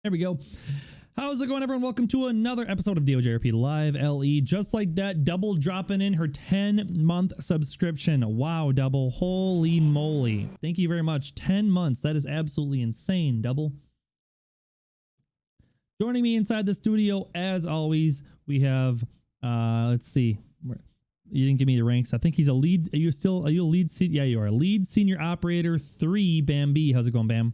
There we go. How's it going, everyone? Welcome to another episode of DoJRP LiveLE. Just like that, Double dropping in her 10-month subscription. Wow, Double. Holy moly. Thank you very much. 10 months. That is absolutely insane, Double. Joining me inside the studio, as always, we have, let's see. You didn't give me the ranks. I think he's a lead. Are you a lead? Yeah, you are. Lead Senior Operator 3, Bambi. How's it going, Bam?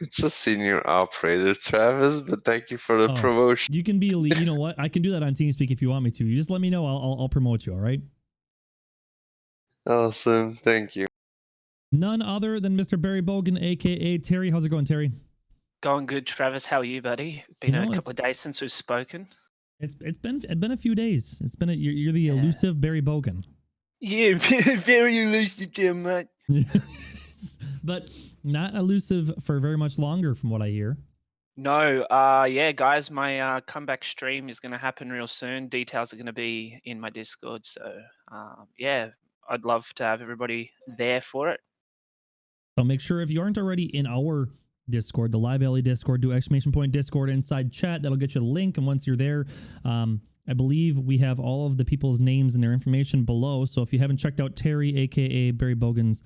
It's a senior operator, Travis, but thank you for the promotion. You can be a lead. You know what? I can do that on TeamSpeak if you want me to. You just let me know. I'll promote you, all right? Awesome. Thank you. None other than Mr. Barry Bogan, a.k.a. Terry. How's it going, Terry? Going good, Travis. How are you, buddy? Been a couple of days since we've spoken. It's been a few days. It's been you're the elusive Barry Bogan. Yeah, very elusive, Jim, mate. But not elusive for very much longer, from what I hear. No, yeah, guys, my comeback stream is going to happen real soon. Details are going to be in my Discord, so yeah, I'd love to have everybody there for it. So make sure if you aren't already in our Discord, the LiveLE Discord, do ! Discord inside chat. That'll get you the link, and once you're there, I believe we have all of the people's names and their information below. So if you haven't checked out Terry, aka Barry Bogan's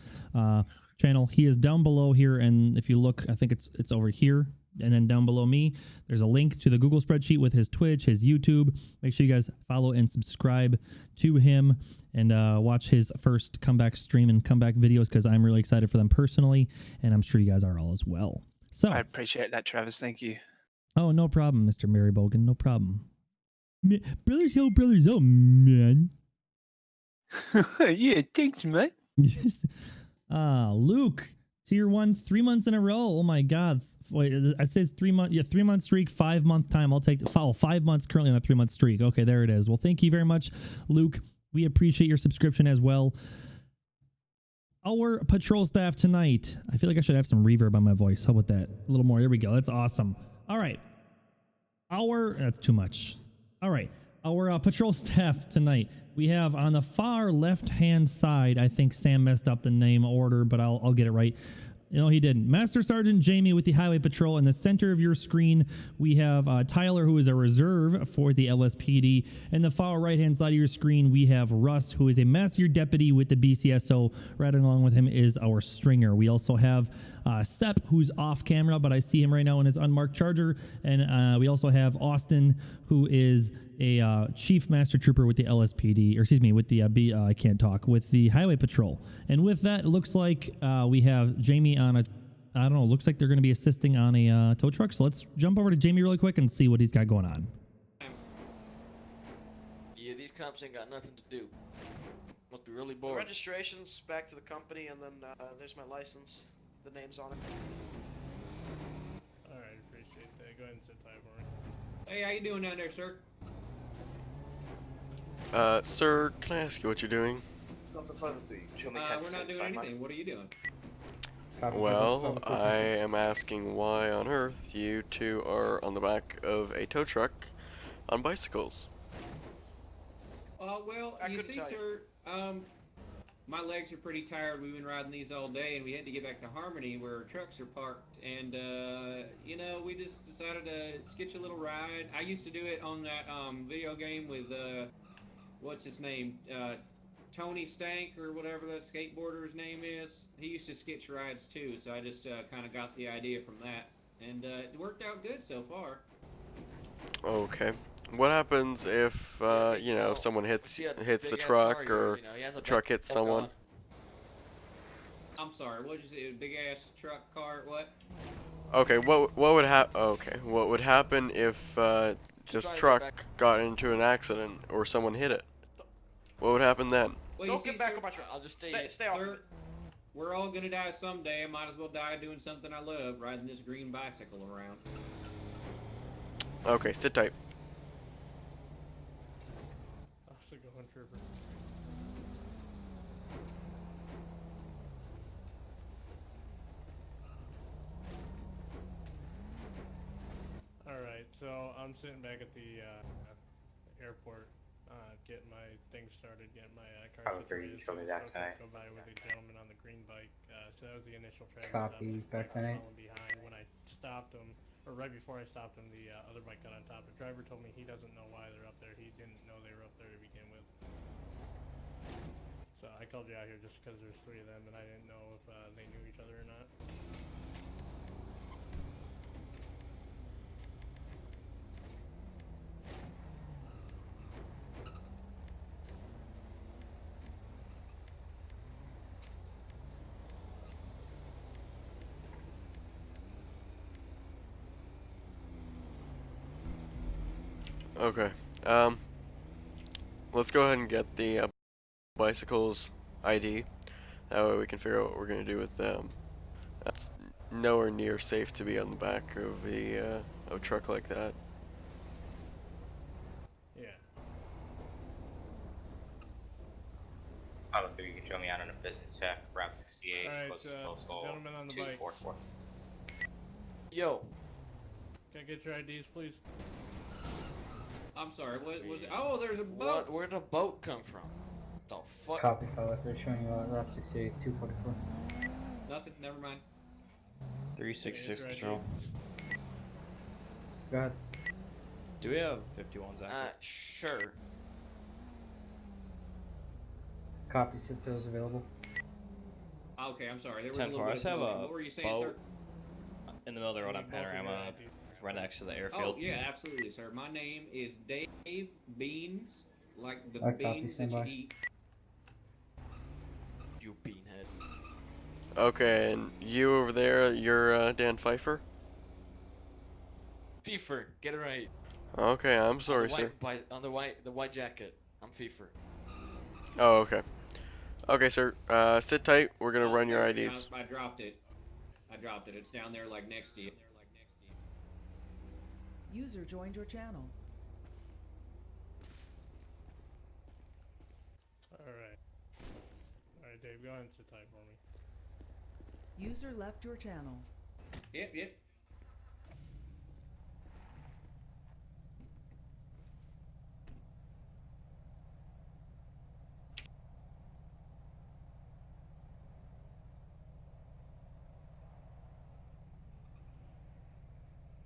channel, he is down below here, and if you look, I think it's over here, and then down below me there's a link to the Google spreadsheet with his Twitch, his YouTube. Make sure you guys follow and subscribe to him, and watch his first comeback stream and comeback videos, because I'm really excited for them personally, and I'm sure you guys are all as well. So I appreciate that, Travis. Thank you. Oh, no problem, Mr. Barry Bogan. No problem. Brothers help brothers out, man. Yeah, thanks, mate. Yes. Luke, tier 1, 3 months in a row. Oh my god. Wait, it says 3 month, yeah, 3 month streak, 5 month time. I'll take the 5 months currently on a 3 month streak. Okay, there it is. Well, thank you very much, Luke. We appreciate your subscription as well. Our patrol staff tonight. I feel like I should have some reverb on my voice. How about that? A little more. There we go. That's awesome. All right. That's too much. All right. Our patrol staff tonight. We have on the far left-hand side, I think Sam messed up the name order, but I'll get it right. No, he didn't. Master Sergeant Jamie with the Highway Patrol. In the center of your screen, we have Tyler, who is a reserve for the LSPD. In the far right-hand side of your screen, we have Russ, who is a Master Deputy with the BCSO. Right along with him is our Stringer. We also have Sep, who's off camera, but I see him right now in his unmarked Charger. And we also have Austin, who is a Chief Master Trooper with the LSPD, or excuse me, with the I can't talk, with the Highway Patrol. And with that, it looks like we have Jamie on I don't know, looks like they're going to be assisting on a tow truck. So let's jump over to Jamie really quick and see what he's got going on. Yeah, these cops ain't got nothing to do. Must be really bored. The registration's back to the company, and then there's my license. The name's on it. Alright, appreciate that. Go ahead and sit tight for me. Hey, how you doing down there, sir? Sir, can I ask you what you're doing? We're not doing anything. What are you doing? Well, I am asking why on earth you two are on the back of a tow truck on bicycles. Well, you see, sir, my legs are pretty tired. We've been riding these all day, and we had to get back to Harmony where our trucks are parked. And, you know, we just decided to sketch a little ride. I used to do it on that video game with, what's his name? Tony Stank, or whatever that skateboarder's name is. He used to sketch rides too, so I just kind of got the idea from that. And it worked out good so far. Okay. What happens if, you know, someone hits the truck, or the truck hits someone? I'm sorry, what did you say? A big ass truck, car, what? Okay, what would happen if this truck got into an accident or someone hit it? What would happen then? Well, Don't get back on my truck. I'll just stay off. Sir, we're all gonna die someday. I might as well die doing something I love, riding this green bicycle around. Okay, sit tight. How's it going, Trooper? Alright, so I'm sitting back at the airport, getting my things started, getting my car situated. You showed me that tonight. Go by with a gentleman on the green bike. So that was the initial Travis. Copy, back tonight. Behind. When I stopped him, or right before I stopped him, the other bike got on top. The driver told me he doesn't know why they're up there. He didn't know they were up there to begin with. So I called you out here just because there's 3 of them, and I didn't know if they knew each other or not. Okay. Let's go ahead and get the bicycle's ID. That way we can figure out what we're gonna do with them. That's nowhere near safe to be on the back of a truck like that. Yeah. Pilot, you can show me out on a business check, Route 68, Alright, closest postal gentlemen on the bikes. 244. Yo. Can I get your IDs, please? I'm sorry, what was it? Oh, there's a boat! Where'd the boat come from? The fuck? Copy, pilot. They're showing you Route 68, 244. Nothing, never mind. 366 Can I get control. your IDs? Go ahead. Do we have 51s active? Sure. Copy, Citro is available. Okay, I'm sorry. There was 10 a little I bit just of have commotion. a What were you saying, boat sir? in the middle of the road I on need both of your Panorama, IDs. right next to the Oh, airfield. yeah, absolutely, sir. My name is Dave Beans, like the I copy, beans that stand you by. eat. You beanhead. Okay, and you over there, you're Dan Pfeiffer? Fever, get it right. Okay, I'm sorry, on sir. the white jacket. I'm Fever. Oh, okay. Okay, sir. Sit tight. We're gonna Oh, run your there, IDs. I dropped it. It's down there, like, next to you. User joined your channel. Alright. Alright, Dave, go ahead and sit tight for me. User left your channel. Yep.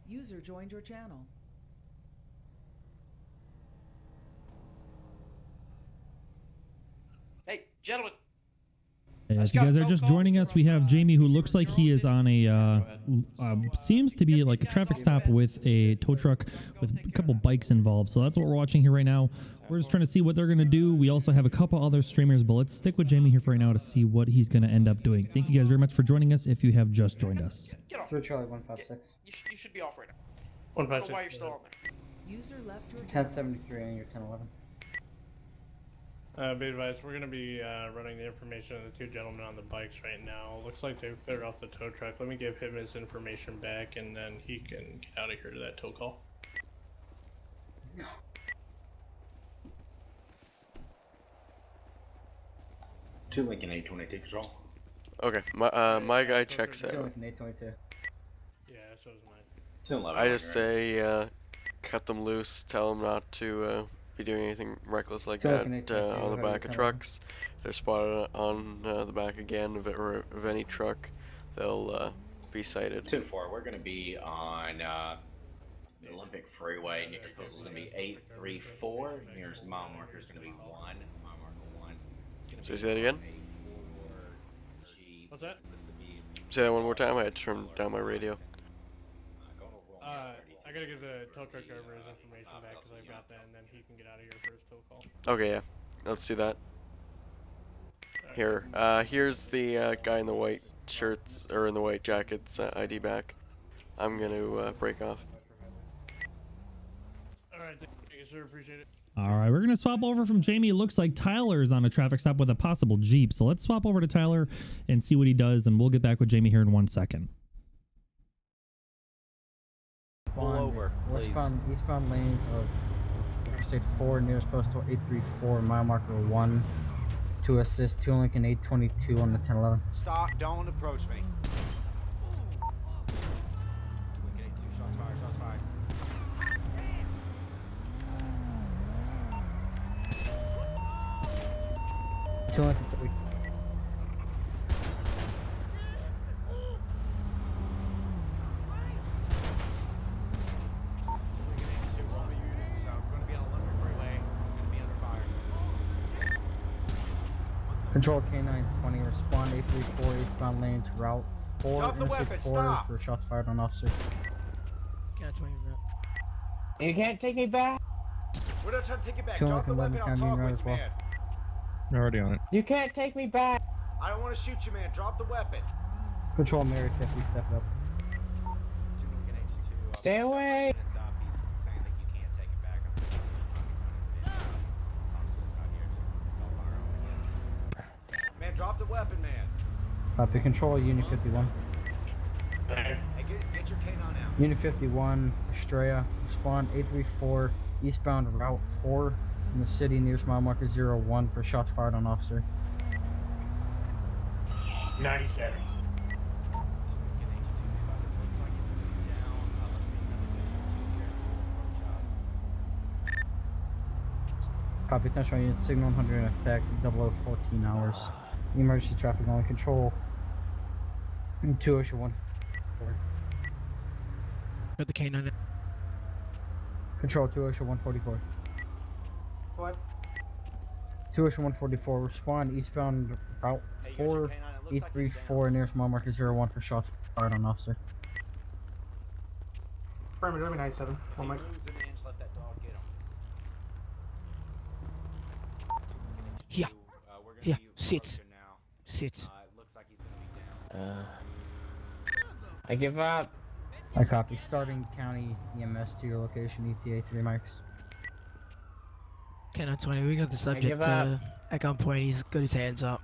User joined your channel. Hey, gentlemen. If you guys are just joining us, we have Jamie, who looks like he is on a, seems to be like a traffic stop with a tow truck with a couple bikes involved. So that's what we're watching here right now. We're just trying to see what they're going to do. We also have a couple other streamers, but let's stick with Jamie here for right now to see what he's going to end up doing. Thank you guys very much for joining us if you have just joined us. Get off. 3 Charlie 156. You should be off right now. I don't 156. know why you're still on there. User left your channel. 1073 on your 1011. Be advised, we're going to be running the information of the 2 gentlemen on the bikes right now. Looks like they've cleared off the tow truck. Let me give him his information back, and then he can get out of here to that tow call. Two Lincoln 822 control. Okay, my guy checks 2 out. Lincoln 822. Yeah, so is mine. 211. I just say, cut them loose. Tell them not to be doing anything reckless like Tell that them to take on the you, back of have trucks. If they're spotted on the back again of any truck, they'll be cited. 2-4, we're going to be on the Olympic Freeway. Your postal is going to be 834. Here's mile marker is going to be 1. Mile marker 1. It's going to So say that again? What's that? Say that one more time. I had to turn down my radio. I gotta give the tow truck driver his information back because I've got that, and then he can get out of here for his tow call. Okay, yeah. Let's do that. Alright. Here. Here's the guy in the white shirts, or in the white jackets ID back. I'm gonna break off. Alright, thank you, sir. Appreciate it. All right, we're going to swap over from Jamie. It looks like Tyler's on a traffic stop with a possible Jeep. So let's swap over to Tyler and see what he does, and we'll get back with Jamie here in 1 second. Pull over, please. Eastbound lanes of Interstate 4, nearest postal 834, mile marker 1. To assist 2 Lincoln 822 on the 1011. Stop, don't approach me. 2 Lincoln 82, shots fired, shots fired. Two Lincoln 3. Control K920, respond 834 eastbound lane to route 4 Drop the interstate weapon, 4 stop! for shots fired on officer. You can't take me back. We're not trying to take it back. Two Drop the Lincoln weapon, I'll 11 talk County with you, as well. man. They're already on it. You can't take me back. I don't want to shoot you, man. Drop the weapon. Control Mary 50, step up. Stay away. He's saying that you can't take it back. Man, drop the weapon, man. Copy. Control Unit 51. Hey, get your canine out. Unit 51, Estrella, respond 834 eastbound route 4 in the city nearest mile marker 01 for shots fired on officer. 97. Copy. Attention unit signal 100 in effect 0014 hours. Emergency traffic only. Control 2 Ocean 1. Got the canine. Control 2 Ocean 144. What? 2 Ocean 144, respond eastbound route 4834 nearest mile marker 01 for shots fired on officer. Affirmative, 97. One mic. Moves an inch, let that dog get him. Here. We're gonna Here, be sit. closer now. Sit. It looks like he's gonna be down. I give up. I copy. Starting county EMS to your location, ETA 3 mics. Canine 20, we got the subject at gunpoint. He's got his hands up.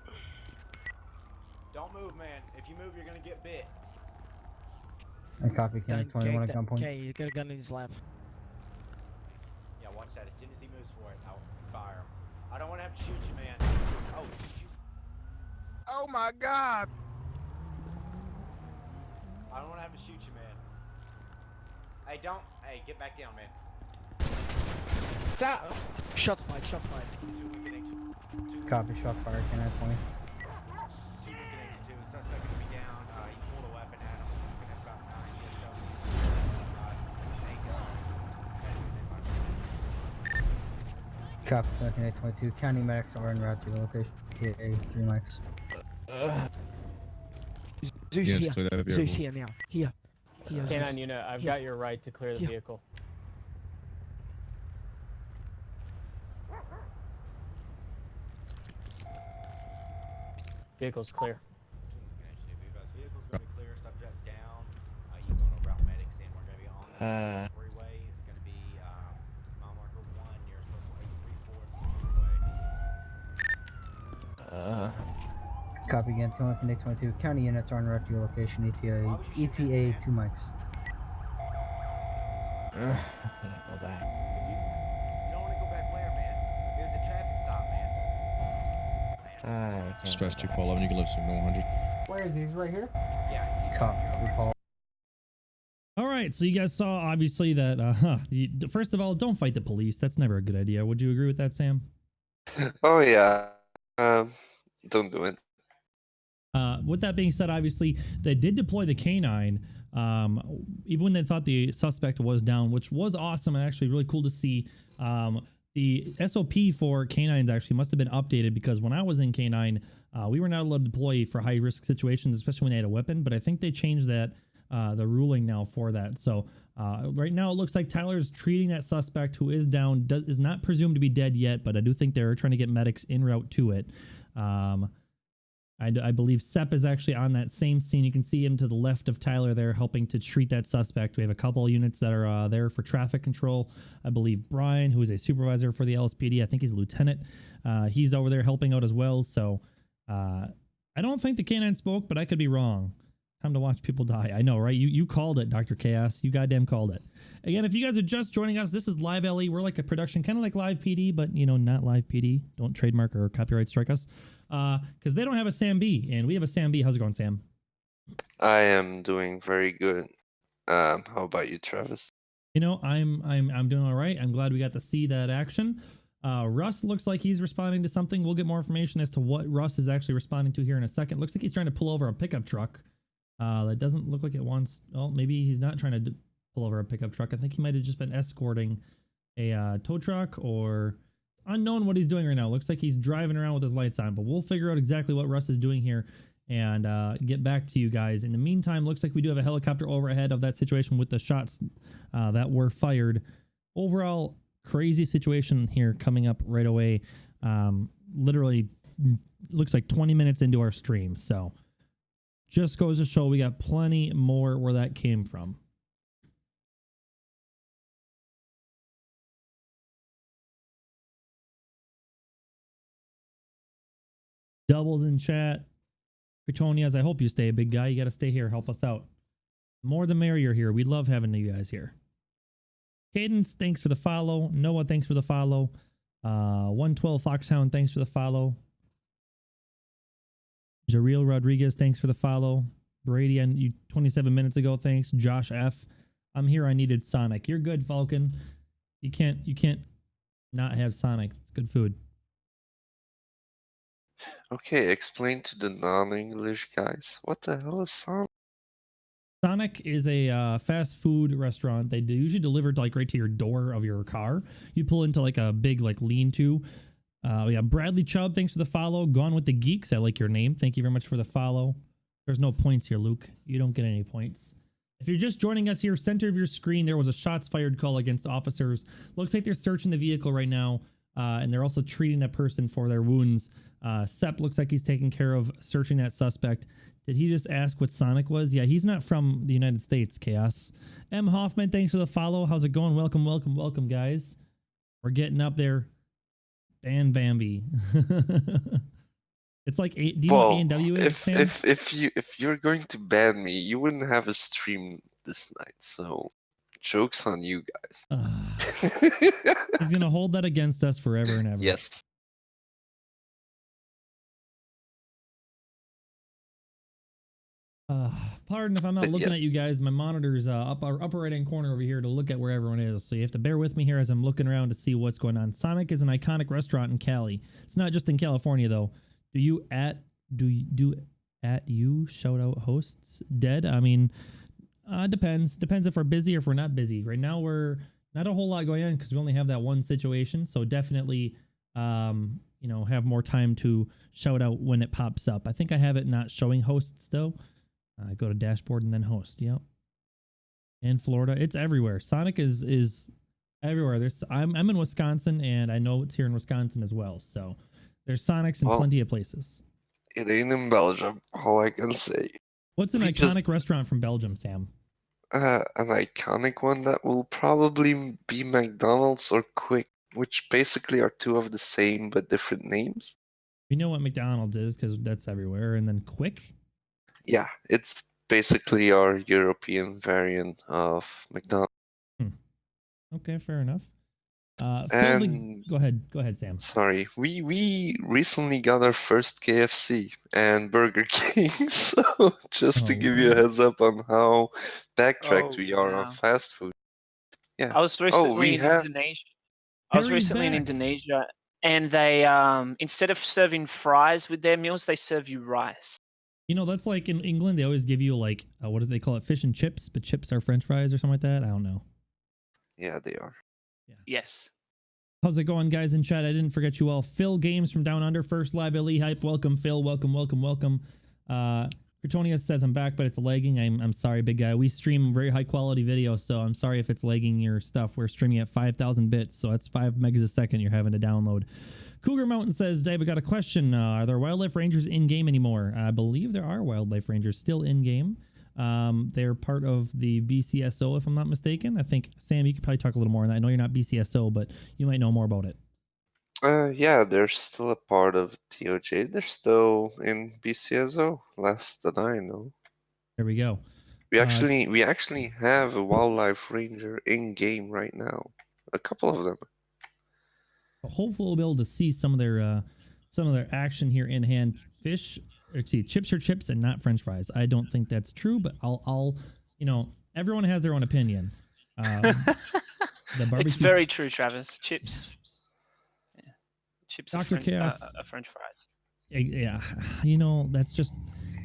Don't move, man. If you move, you're gonna get bit. I copy. County 21 at gunpoint. Okay, he's got a gun in his lap. Yeah, watch that. As soon as he moves for it, I'll fire him. I don't want to have to shoot you, man. Oh, shoot. Oh my god! I don't want to have to shoot you, man. Hey, don't. Hey, get back down, man. Stop! Shots fired, shots fired. Copy. Shots fired. County 20. 2 suspect gonna be down. He pulled a weapon at him. He's gonna have about 9 years ago. Copy. 1922. County medics are en route to your location, ETA 3 mics. Zeus Yes, here. clear that Zeus vehicle. here now. Here. Here. Canine Zeus. unit, I've Here. got your right to clear the Here. vehicle. Vehicle's clear. Vehicle's gonna be clear. Subject down. You gonna route medics in. We're gonna be on the freeway. It's gonna be mile marker 1 nearest postal 834 freeway. Copy again. Lincoln 822. County units are en route to your location, ETA 2 mics. Go back. You don't wanna go back where, man? There's a traffic stop, man. Dispatch 211, you can live signal 100. Where is he? He's right here? Yeah. Copy. Paul. All right, so you guys saw obviously that. First of all, don't fight the police. That's never a good idea. Would you agree with that, Sam? Oh yeah. Don't do it. With that being said, obviously they did deploy the canine, even when they thought the suspect was down, which was awesome and actually really cool to see. The SOP for canines actually must have been updated because when I was in canine, we were not allowed to deploy for high risk situations, especially when they had a weapon. But I think they changed that, the ruling now for that. So right now it looks like Tyler's treating that suspect who is down, is not presumed to be dead yet, but I do think they're trying to get medics en route to it. I believe Sepp is actually on that same scene. You can see him to the left of Tyler there helping to treat that suspect. We have a couple of units that are there for traffic control. I believe Brian, who is a supervisor for the LSPD, I think he's a lieutenant. He's over there helping out as well. So I don't think the canine spoke, but I could be wrong. Time to watch people die. I know, right? You called it, Dr. Chaos. You goddamn called it. Again, if you guys are just joining us, this is LiveLE. We're like a production, kind of like Live PD, but, you know, not Live PD. Don't trademark or copyright strike us. Because they don't have a Sam B, and we have a Sam B. How's it going, Sam? I am doing very good. How about you, Travis? You know, I'm doing all right. I'm glad we got to see that action. Russ looks like he's responding to something. We'll get more information as to what Russ is actually responding to here in a second. Looks like he's trying to pull over a pickup truck. That doesn't look like it wants. Well, maybe he's not trying to pull over a pickup truck. I think he might have just been escorting a tow truck or unknown what he's doing right now. Looks like he's driving around with his lights on, but we'll figure out exactly what Russ is doing here and get back to you guys. In the meantime, looks like we do have a helicopter overhead of that situation with the shots that were fired. Overall, crazy situation here coming up right away. Literally looks like 20 minutes into our stream. So just goes to show we got plenty more where that came from. Doubles in chat. Cretonias, I hope you stay, big guy. You got to stay here. Help us out. More the merrier here. We love having you guys here. Cadence, thanks for the follow. Noah, thanks for the follow. 112 Foxhound, thanks for the follow. Jareel Rodriguez, thanks for the follow. Brady, and you 27 minutes ago, thanks. Josh F. I'm here. I needed Sonic. You're good, Falcon. You can't not have Sonic. It's good food. Okay, explain to the non-English guys. What the hell is Sonic? Sonic is a fast food restaurant. They usually deliver like right to your door of your car. You pull into like a big like lean-to. We got Bradley Chubb. Thanks for the follow. Gone with the Geeks. I like your name. Thank you very much for the follow. There's no points here, Luke. You don't get any points. If you're just joining us here, center of your screen, there was a shots fired call against officers. Looks like they're searching the vehicle right now, and they're also treating that person for their wounds. Sepp looks like he's taking care of searching that suspect. Did he just ask what Sonic was? Yeah, he's not from the United States, Chaos. M. Hoffman, thanks for the follow. How's it going? Welcome, welcome, welcome, guys. We're getting up there. Ban Bambi. It's like, do you know what A&W is, Sam? If you're going to ban me, you wouldn't have a stream this night. So, joke's on you guys. He's gonna hold that against us forever and ever. Yes. Pardon if I'm not looking at you guys. My monitor's upper right hand corner over here to look at where everyone is. So you have to bear with me here as I'm looking around to see what's going on. Sonic is an iconic restaurant in Cali. It's not just in California though. Do you shout out hosts dead? I mean, depends if we're busy or if we're not busy. Right now we're not a whole lot going on because we only have that one situation. So definitely, you know, have more time to shout out when it pops up. I think I have it not showing hosts though. Go to dashboard and then host. Yep. In Florida, it's everywhere. Sonic is everywhere. I'm in Wisconsin, and I know it's here in Wisconsin as well. So there's Sonics in plenty of places. It ain't in Belgium. All I can say. What's an iconic restaurant from Belgium, Sam? An iconic one that will probably be McDonald's or Quick, which basically are two of the same but different names. We know what McDonald's is because that's everywhere, and then Quick. Yeah, it's basically our European variant of McDonald's. Okay, fair enough. And go ahead, Sam. Sorry, we recently got our first KFC and Burger King, so just to give you a heads up on how backtracked we are on fast food. Yeah. I was recently in Indonesia. In Indonesia, and they instead of serving fries with their meals, they serve you rice. You know, that's like in England, they always give you like, what do they call it? Fish and chips, but chips are French fries or something like that. I don't know. Yeah, they are. Yeah. Yes. How's it going, guys in chat? I didn't forget you all. Phil Games from Down Under, first LiveLE hype. Welcome, Phil. Welcome, welcome, welcome. Cretonia says I'm back, but it's lagging. I'm sorry, big guy. We stream very high quality video, so I'm sorry if it's lagging your stuff. We're streaming at 5,000 bits, so that's 5 megas a second you're having to download. Cougar Mountain says, Dave, I got a question. Are there wildlife rangers in game anymore? I believe there are wildlife rangers still in game. They're part of the BCSO, if I'm not mistaken. I think, Sam, you could probably talk a little more on that. I know you're not BCSO, but you might know more about it. Yeah, they're still a part of DOJ. They're still in BCSO, last that I know. There we go. We actually have a wildlife ranger in game right now. A couple of them. Hopefully we'll be able to see some of their action here in hand. Fish, chips are chips and not French fries. I don't think that's true, but I'll you know, everyone has their own opinion. The barbecue. It's very true, Travis. Chips. Yeah. Chips are Dr. Chaos. French fries. Yeah, you know, that's just,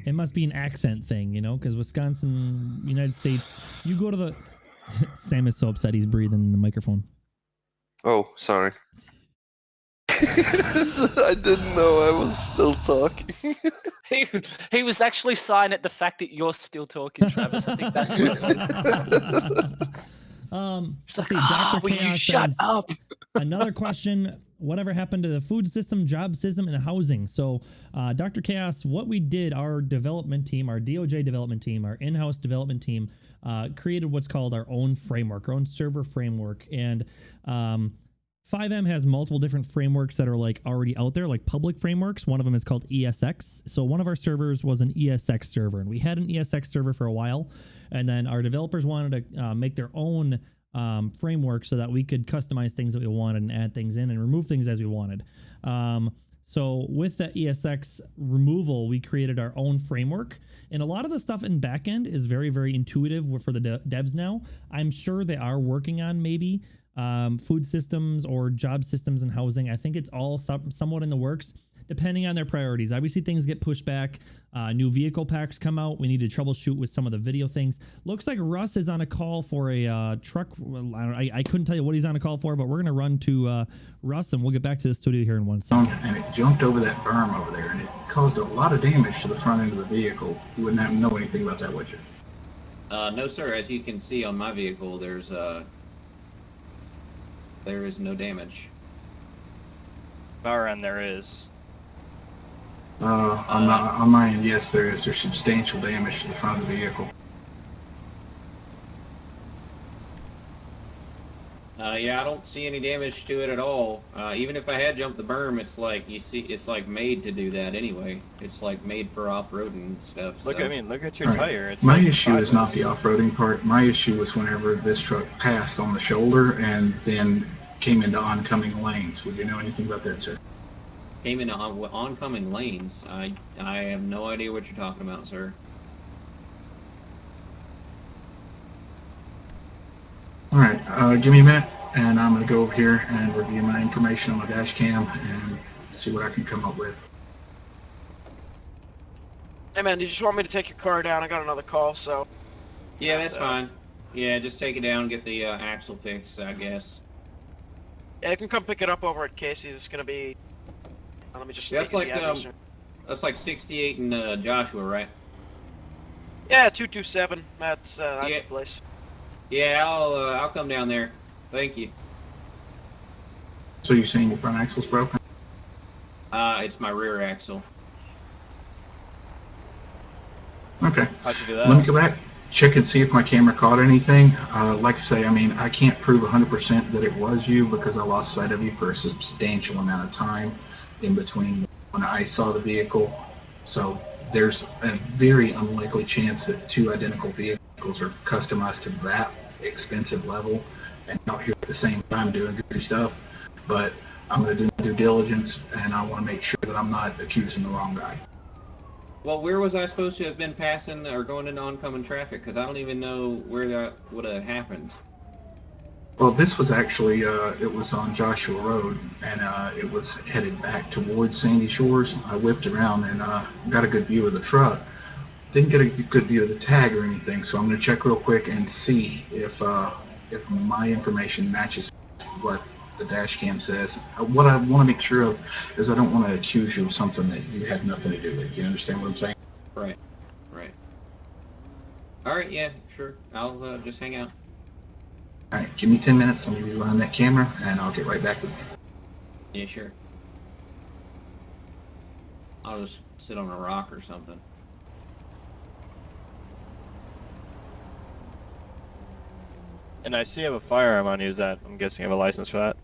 it must be an accent thing, you know, because Wisconsin, United States, you go to the, Sam is so upset he's breathing in the microphone. Oh, sorry. I didn't know I was still talking. He was actually sighing at the fact that you're still talking, Travis. I think that's what it was. Let's see. Dr. Will you Chaos shut says, up? another question. Whatever happened to the food system, job system, and housing? So, Dr. Chaos, what we did, our development team, our DOJ development team, our in-house development team, created what's called our own framework, our own server framework. And 5M has multiple different frameworks that are like already out there, like public frameworks. One of them is called ESX. So one of our servers was an ESX server, and we had an ESX server for a while. And then our developers wanted to make their own framework so that we could customize things that we wanted and add things in and remove things as we wanted. So with that ESX removal, we created our own framework, and a lot of the stuff in backend is very, very intuitive for the devs now. I'm sure they are working on maybe food systems or job systems and housing. I think it's all somewhat in the works, depending on their priorities. Obviously, things get pushed back. New vehicle packs come out. We need to troubleshoot with some of the video things. Looks like Russ is on a call for a truck. I couldn't tell you what he's on a call for, but we're going to run to Russ, and we'll get back to the studio here in 1 second. And it jumped over that berm over there, and it caused a lot of damage to the front end of the vehicle. You wouldn't have to know anything about that, would you? No, sir. As you can see on my vehicle, there is no damage. Our end there is. On my end, yes, there is. There's substantial damage to the front of the vehicle. Yeah, I don't see any damage to it at all. Even if I had jumped the berm, it's like, you see, it's like made to do that anyway. It's like made for off-roading and stuff. Look, so. I mean, look at your All right. tire. It's My like issue is not the sideways. off-roading part. My issue was whenever this truck passed on the shoulder and then came into oncoming lanes. Would you know anything about that, sir? Came into oncoming lanes. I have no idea what you're talking about, sir. All right, give me a minute, and I'm going to go over here and review my information on my dash cam and see what I can come up with. Hey man, did you just want me to take your car down? I got another call, so. Yeah, that's fine. Yeah, just take it down, get the axle fixed, I guess. Yeah, you can come pick it up over at Casey's. It's gonna be. Let me just. That's take like the address here. that's like 68 in Joshua, right? Yeah, 227. That's Yeah. the place. Yeah, I'll come down there. Thank you. So you're saying your front axle's broken? It's my rear axle. Okay. How'd you do that? Let me go back, check and see if my camera caught anything. Like I say, I mean, I can't prove 100% that it was you because I lost sight of you for a substantial amount of time in between when I saw the vehicle. So there's a very unlikely chance that two identical vehicles are customized to that expensive level and out here at the same time doing goofy stuff. But I'm going to do my due diligence, and I want to make sure that I'm not accusing the wrong guy. Well, where was I supposed to have been passing or going into oncoming traffic? Because I don't even know where that would have happened. Well, this was actually, it was on Joshua Road, and it was headed back towards Sandy Shores. I whipped around and got a good view of the truck. Didn't get a good view of the tag or anything, so I'm going to check real quick and see if my information matches what the dash cam says. What I want to make sure of is I don't want to accuse you of something that you had nothing to do with. You understand what I'm saying? Right. Right. All right. Yeah. Sure. I'll just hang out. All right. Give me 10 minutes. Let me rerun that camera, and I'll get right back with you. Yeah. Sure. I'll just sit on a rock or something. And I see you have a firearm on you. Is that? I'm guessing you have a license for that.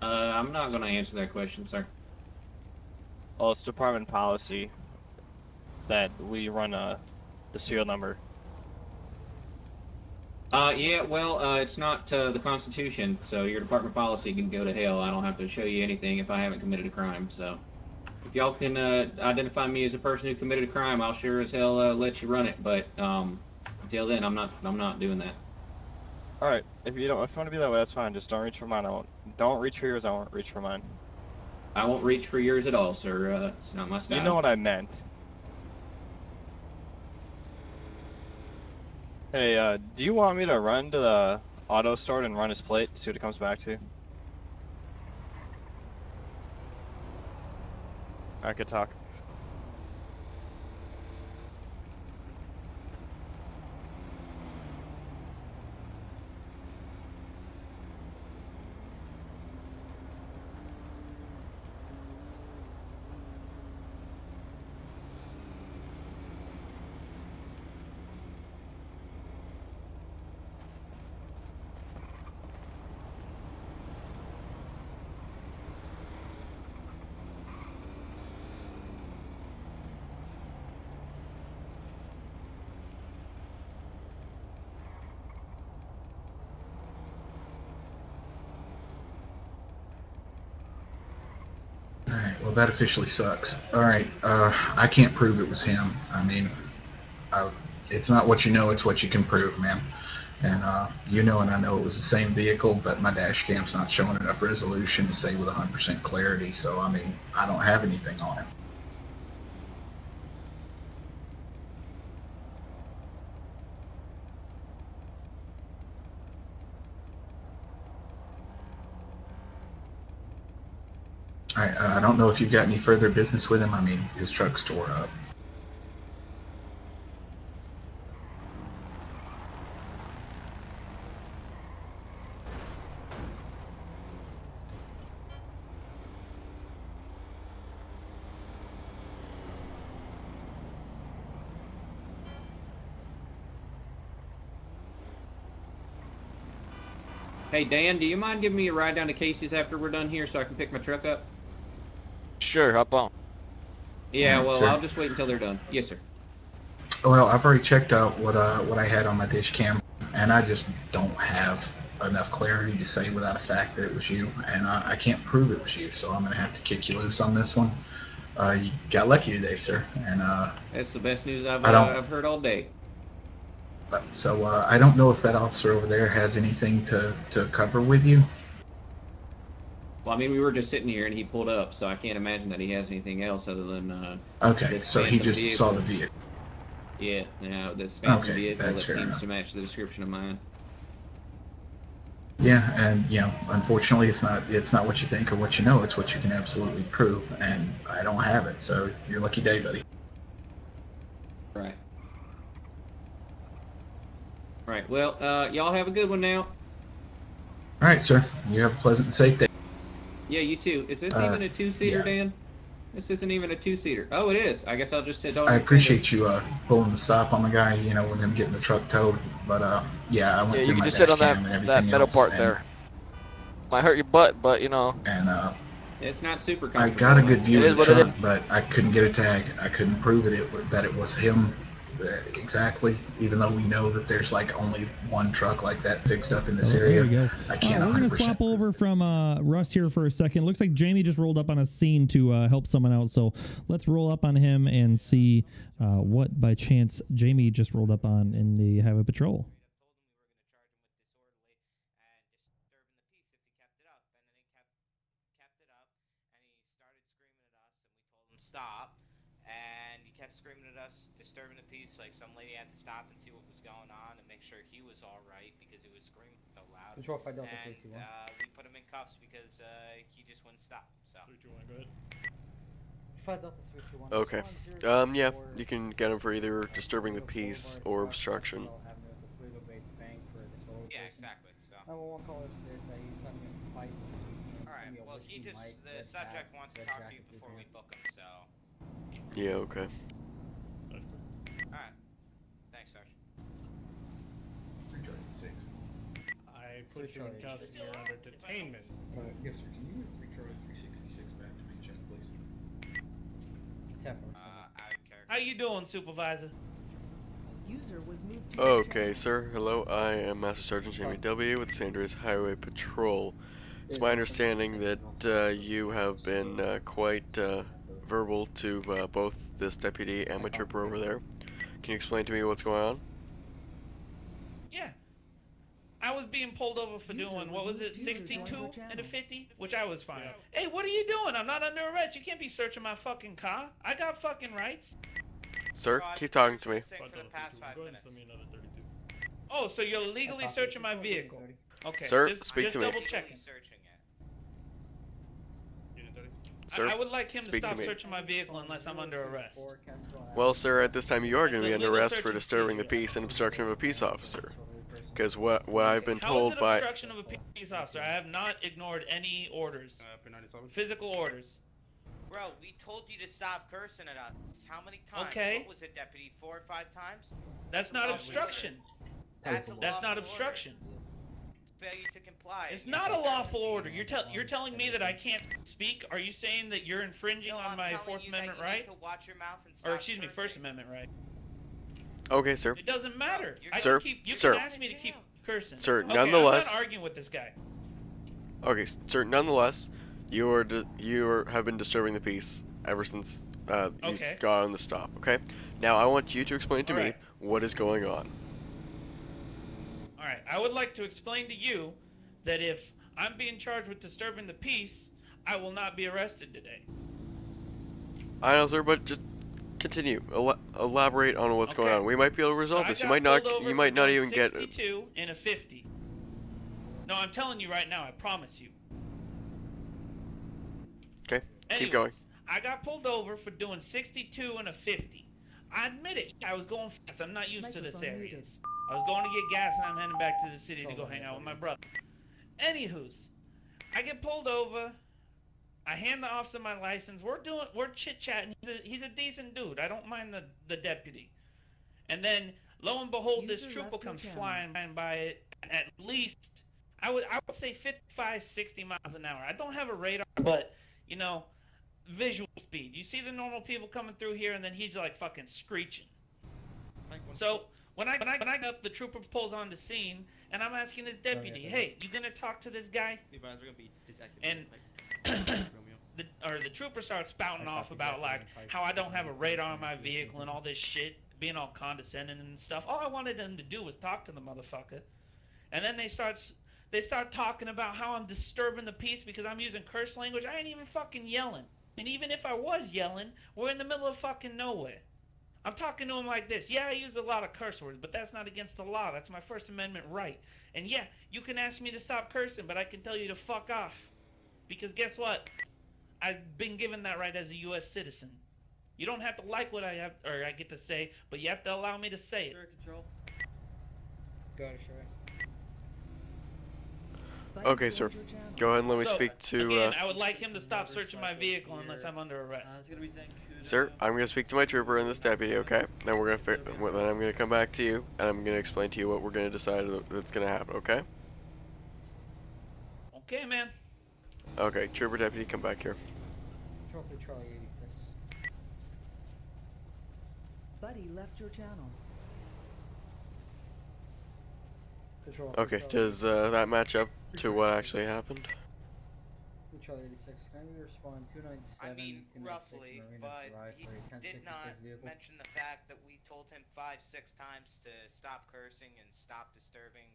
I'm not going to answer that question, sir. Well, it's department policy that we run the serial number. Yeah, well, it's not the Constitution, so your department policy can go to hell. I don't have to show you anything if I haven't committed a crime, so. If y'all can identify me as a person who committed a crime, I'll sure as hell let you run it, but until then, I'm not doing that. All right. If you want to be that way, that's fine. Just don't reach for mine. Don't reach for yours. I won't reach for mine. I won't reach for yours at all, sir. It's not my style. You know what I meant. Hey, do you want me to run to the auto store and run his plate, see what it comes back to? I could talk. Alright, well that officially sucks. Alright, I can't prove it was him. I mean, it's not what you know, it's what you can prove, man. And you know and I know it was the same vehicle, but my dash cam's not showing enough resolution to say with 100% clarity, so I mean, I don't have anything on him. I don't know if you've got any further business with him. I mean, his truck's tore up. Hey Dan, do you mind giving me a ride down to Casey's after we're done here so I can pick my truck up? Sure, hop on. Yeah, Alright, well, sir. I'll just wait until they're done. Yes, sir. Well, I've already checked out what I had on my dish cam, and I just don't have enough clarity to say without a fact that it was you, and I can't prove it was you, so I'm gonna have to kick you loose on this one. You got lucky today, sir, and That's the best news I've heard all day. so I don't know if that officer over there has anything to cover with you. Well, I mean, we were just sitting here and he pulled up, so I can't imagine that he has anything else other than Okay, this so he phantom just vehicle. saw the vehicle. Yeah, this phantom Okay, vehicle that that's fair seems enough. to match the description of mine. Yeah, and you know, unfortunately, it's not what you think or what you know. It's what you can absolutely prove, and I don't have it. So you're lucky day, buddy. Right. Right. Well, y'all have a good one now. All right, sir. You have a pleasant and safe day. Yeah, you too. Is this even a two-seater, yeah. Dan? This isn't even a two-seater. Oh, it is. I guess I'll just sit down. I appreciate you pulling the stop on the guy. You know, with him getting the truck towed. But yeah, I went Yeah, through you can my just sit dash on cam and that everything metal else, part and, there. Might hurt your butt, but you know. And it's not super I comfortable. got a good view It of is the what it truck, but I couldn't get a tag. I couldn't prove that it was him exactly. Even though we know that there's like only one truck like that fixed up in this area. There we go. I can't. We're gonna 100% swap over from Russ here for a second. Looks like Jamie just rolled up on a scene to help someone out. So let's roll up on him and see what by chance Jamie just rolled up on in the highway patrol. Stop, and he kept screaming at us, disturbing the peace. Like some lady had to stop and see what was going on and make sure he was all right because he was screaming so loud. Control 5 Delta And 321. we put him in cuffs because he just wouldn't stop. So 321, go ahead. 5 Delta 321. Okay. Yeah, you can get him for either disturbing the peace or obstruction. yeah, exactly. So. Number one caller states that he's having a fight. Alright, well, the subject wants to talk to you before we book him, so. Yeah, okay. Alright. Thanks, Sarge. I put you in cuffs and you're under detainment. Yes, sir. Can you move 3 Charlie 366 back to me, check, please? How you doing, Supervisor? User was moved to Okay, sir. Hello, I am Master Sergeant Jamie W. with the San Andreas Highway Patrol. It's my understanding that you have been quite verbal to both this deputy and my trooper over there. Can you explain to me what's going on? Yeah. I was being pulled over for doing, what was it, 62 and a 50? Which I was fine. Hey, what are you doing? I'm not under arrest. You can't be searching my fucking car. I got fucking rights. Sir, keep talking to me. For the past 5 minutes. Oh, so you're legally searching my vehicle. Okay. Sir, just, speak just to me. double checking. Sir, I would like him to speak to stop me. searching my vehicle unless I'm under arrest. Well, sir, at this time you are going to It's be a under legal arrest search for and disturbing the seizure. peace and obstruction of a peace officer. Because what I've been How is told it by... obstruction of a peace officer? I have not ignored any orders. Physical orders. Bro, we told you to stop cursing at us. How many times? Okay. What was it, Deputy? 4 or 5 times? That's not obstruction. That's That's not obstruction. Failure to comply. It's not a lawful order. You're telling me that I can't speak? Are you saying that you're infringing on my Fourth Amendment right? To watch your mouth and stop Or excuse me, cursing. First Amendment right? Okay, sir. It doesn't matter. Sir, You sir. can ask me to keep cursing. Sir, Okay, nonetheless- I'm not arguing with this guy. Okay, sir, nonetheless, you have been disturbing the peace ever since you Okay. got on the stop, okay? Now, I want you to explain to me Alright. what is going on. Alright, I would like to explain to you that if I'm being charged with disturbing the peace, I will not be arrested today. I know, sir, but just continue. Elaborate on what's going Okay. on. We might be able to resolve So this. I You got might not. pulled over You for might not doing even get. 62 and a 50. No, I'm telling you right now. I promise you. Okay, keep Anyways, going. I got pulled over for doing 62 and a 50. I admit it. I was going fast. I'm not used to this Microphone area. muted. I was going to get gas and I'm heading back to the city to go hang out with my brother. Anywho's, I get pulled over. I hand the officer my license. We're chit-chatting. He's a decent dude. I don't mind the deputy. And then, lo and behold, this User trooper left your comes channel. flying by it at least, I would say 55, 60 miles an hour. I don't have a radar, but, you know, visual speed. You see the normal people coming through here, and then he's like fucking screeching. So, when I get up, the trooper pulls on the scene, and I'm asking his deputy, hey, you gonna talk to this guy? And the trooper starts spouting off about like how I don't have a radar on my vehicle and all this shit, being all condescending and stuff. All I wanted them to do was talk to the motherfucker. And then they start talking about how I'm disturbing the peace because I'm using curse language. I ain't even fucking yelling. And even if I was yelling, we're in the middle of fucking nowhere. I'm talking to him like this. Yeah, I use a lot of curse words, but that's not against the law. That's my First Amendment right. And yeah, you can ask me to stop cursing, but I can tell you to fuck off. Because guess what? I've been given that right as a U.S. citizen. You don't have to like what I have, or I get to say, but you have to allow me to say it. Control. Go to Sherry. Okay, sir. Go ahead and let me So, speak to. again, I would like him to stop searching my vehicle unless I'm under arrest. Sir, I'm gonna speak to my trooper and this deputy, okay? Then then I'm gonna come back to you, and I'm gonna explain to you what we're gonna decide that's gonna happen, okay? Okay, man. Okay, trooper deputy, come back here. Control for Charlie 86. Buddy left your channel. Control for Okay, Charlie does that match up to what actually happened? For Charlie 86, can we respond 297 I mean, 296 roughly, Marina but Drive he for a did 1066 not vehicle? mention the fact that we told him 5-6 times to stop cursing and stop disturbing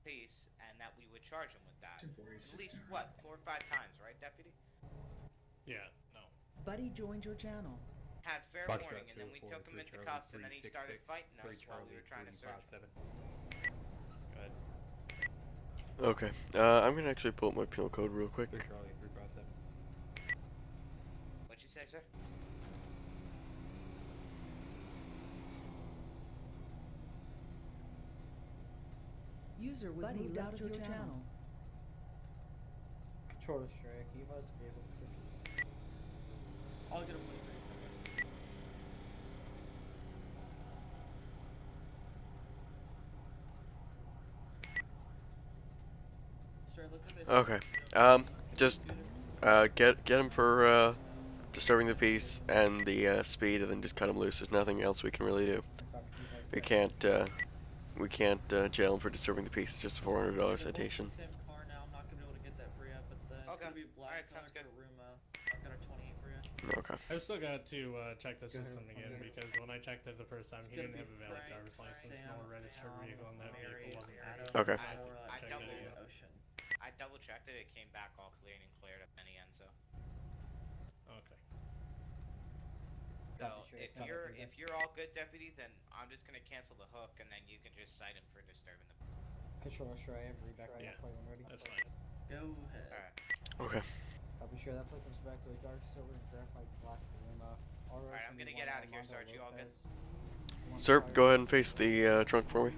peace, and that we would charge him with that. At least, what, 4 or 5 times, right, Deputy? Yeah, no. Buddy joined your channel. Had fair warning, and then we took him into cuffs, and then he started fighting us while we were trying to search him. Okay, I'm gonna actually pull up my penal code real quick. What'd you say, sir? User was moved out of your channel. Controller Sherry, can you give us vehicle description? I'll get a Okay, just get him for disturbing the peace and the speed, and then just cut him loose. There's nothing else we can really do. We can't jail him for disturbing the peace. It's just a $400 citation. Okay. Alright, sounds good. Okay. I've still got to check the system again because when I checked it the first time, he didn't have a valid driver's license, no registered vehicle, and that vehicle wasn't registered. Okay. I double checked it. It came back all clean and cleared up any end. So. Okay. So if you're all good, deputy, then I'm just gonna cancel the hook, and then you can just cite him for disturbing the. Controller Sherry, I have read back on Yeah, that plate when ready. that's fine. Go ahead. Alright. Okay. I'll be sure that plate comes back to a dark silver and graphite black Lima. Alright, I'm gonna get out of here, Sarge. You all good? Sir, go ahead and face the trunk for me.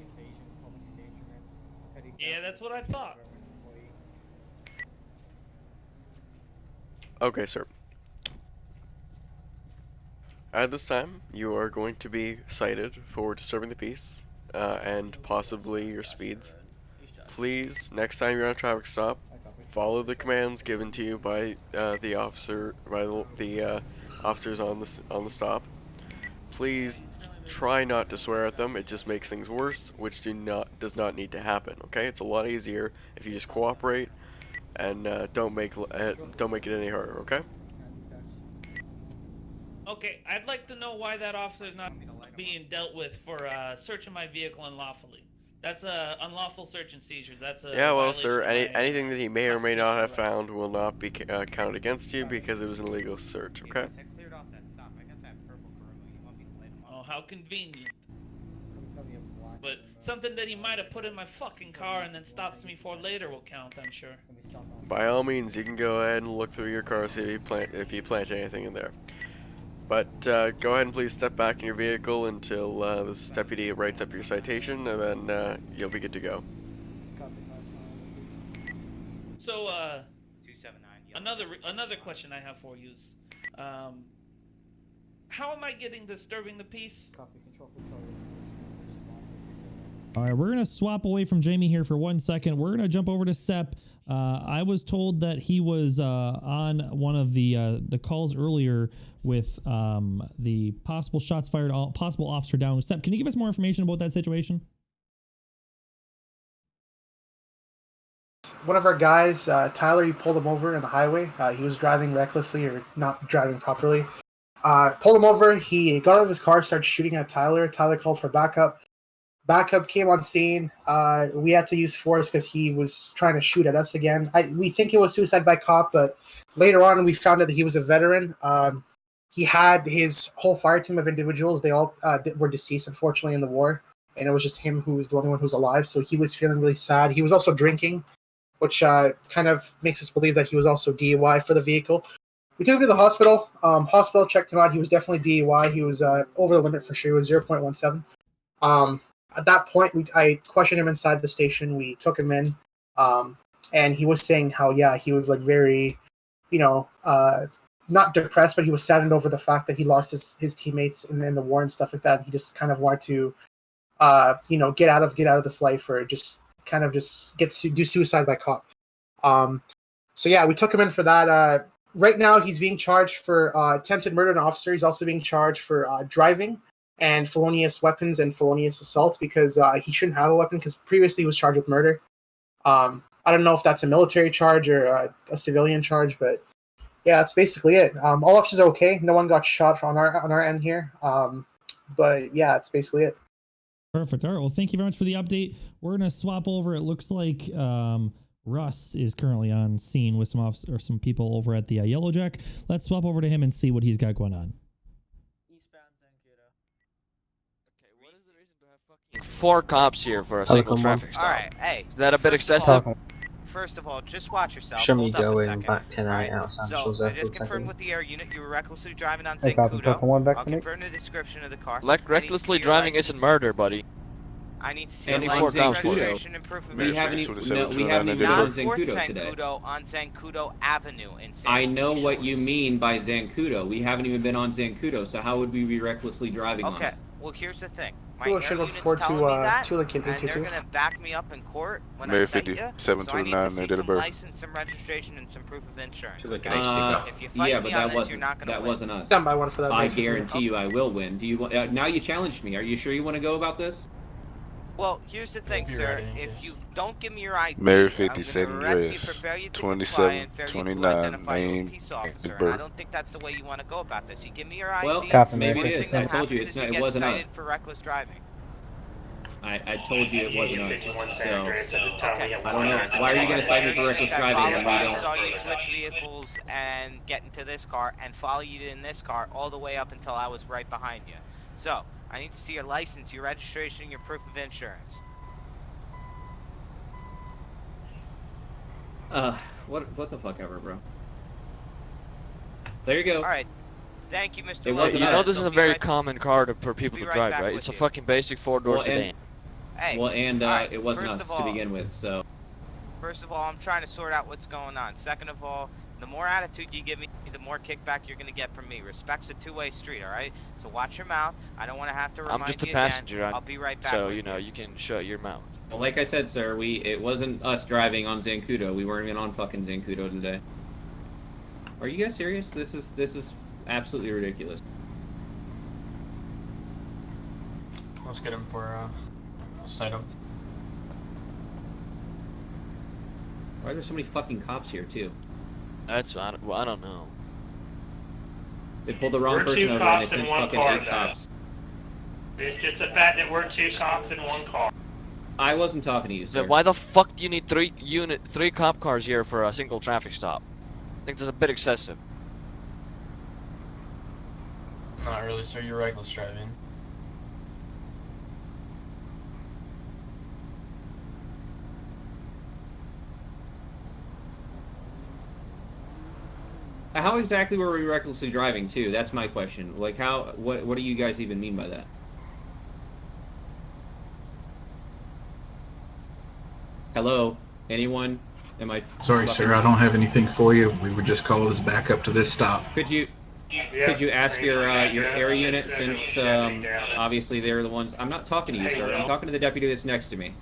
Yeah, that's what I thought. Okay, sir. At this time, you are going to be cited for disturbing the peace and possibly your speeds. Please, next time you're on a traffic stop, follow the commands given to you by the officers on the stop. Please try not to swear at them. It just makes things worse, which does not need to happen. Okay, it's a lot easier if you just cooperate and don't make it any harder. Okay. Okay, I'd like to know why that officer is not being dealt with for searching my vehicle unlawfully. That's a unlawful search and seizure. That's a Yeah, well, violation sir, of my, anything that he may or may not have found will not be counted against you because it was an illegal search. Okay. I cleared off that stop. I got that purple Corolla. You want me to light him up? Oh, how convenient. But something that he might have put in my fucking car and then stops me for later will count, I'm sure. By all means, you can go ahead and look through your car, see if you plant anything in there. But go ahead and please step back in your vehicle until this deputy writes up your citation, and then you'll be good to go. So, 279. another question I have for you is, how am I getting disturbing the peace? All right, we're going to swap away from Jamie here for 1 second. We're going to jump over to Sepp. I was told that he was on one of the calls earlier with the possible shots fired, possible officer down. Sepp, can you give us more information about that situation? One of our guys, Tyler, he pulled him over on the highway. He was driving recklessly or not driving properly. Pulled him over. He got out of his car, started shooting at Tyler. Tyler called for backup. Backup came on scene. We had to use force because he was trying to shoot at us again. We think it was suicide by cop, but later on we found out that he was a veteran. He had his whole fire team of individuals. They all were deceased, unfortunately, in the war. And it was just him who was the only one who was alive. So he was feeling really sad. He was also drinking, which kind of makes us believe that he was also DUI for the vehicle. We took him to the hospital. Hospital checked him out. He was definitely DUI. He was over the limit for sure. He was 0.17. At that point, I questioned him inside the station. We took him in, and he was saying how, yeah, he was like very, not depressed, but he was saddened over the fact that he lost his teammates in the war and stuff like that. He just kind of wanted to, get out of this life, or just kind of just do suicide by cop. So yeah, we took him in for that. Right now, he's being charged for attempted murder of an officer. He's also being charged for driving and felonious weapons and felonious assault, because he shouldn't have a weapon, because previously he was charged with murder. I don't know if that's a military charge or a civilian charge, but yeah, that's basically it. All officers are okay. No one got shot on our end here. But yeah, that's basically it. Perfect. All right. Well, thank you very much for the update. We're going to swap over. It looks like Russ is currently on scene with some people over at the Yellow Jack. Let's swap over to him and see what he's got going on. 4 cops here for a single traffic stop. Alright, hey. Is that a bit excessive? First of all, just watch yourself. Show me Hold up a going second. back tonight out So, Sancho's I just confirmed with the air unit you were recklessly driving on Hey, copy, Zancudo. Falcon 1 back I'll to Nick. confirm the description of the car. Recklessly driving isn't murder, buddy. I need to see Only your 4 license, cops. registration, and proof of We haven't insurance. we haven't even been on Not for Zancudo today. Zancudo, on Zancudo Avenue in San I know Luis what you Shores. mean by Zancudo. We haven't even been on Zancudo, so how would we be recklessly driving on Okay, it? well here's the thing. My Cool, air should go unit's forward telling to, me that, to Lincoln and they're 822. gonna back me up in court when Mayor I cite 50, you. 7 So to I the need 9, to they see did a some birth. license, some registration, and some proof of insurance. If you fight Yeah, me but on that this, you're not gonna win. wasn't us. Stand by one for that. I Mayor 52. guarantee you I will win. Do you want? Now you challenged me. Are you sure you want to go about this? Well, here's the thing, sir. If you don't give me your ID, Mayor I'm 57 gonna arrest you Reyes, for failure to 27, comply and failure to 29, identify you as a name, peace officer. And birth. I don't think that's the way you want to go about this. You give me your ID. Well, Copy, maybe Mayor it first is. thing I that told you happens it's is not. It get wasn't cited us. for reckless driving. I told you it wasn't us. So Okay. I don't know. Why are you gonna cite me for reckless driving when we I don't? saw you switch vehicles and get into this car and follow you in this car all the way up until I was right behind you. So, I need to see your license, your registration, your proof of insurance. What the fuck ever, bro. There you go. All right. Thank you, Mr. It Lowe. wasn't You us. know this is I'll a be very right- common car for people be to right drive, back right? with It's a you. fucking basic four-door sedan. Hey. Well, and all right, it wasn't first us of to all- begin with, so. First of all, I'm trying to sort out what's going on. Second of all, the more attitude you give me, the more kickback you're going to get from me. Respect's a two-way street, all right? So watch your mouth. I don't want to have to remind I'm just a you passenger, again. I'll be right back so with you know you can shut your mouth. Well, like I said, sir, it wasn't us driving on Zancudo. We weren't even on fucking Zancudo today. Are you guys serious? This is absolutely ridiculous. Let's get him for sight up. Why are there so many fucking cops here too? I don't know. They pulled the wrong We're person two over and they cops sent in one fucking car, 8 though. cops. It's just the fact that we're 2 cops in one car. I wasn't talking to you, sir. Then why the fuck do you need three cop cars here for a single traffic stop? I think that's a bit excessive. Not really, sir. You're reckless driving. How exactly were we recklessly driving too? That's my question. Like what do you guys even mean by that? Hello? Anyone? Am I Sorry, sir, I don't have anything for you. We were just called as back up to this stop. Could you ask your area unit, since obviously they're the ones. I'm not talking to you, sir. I'm talking to the deputy that's next to me.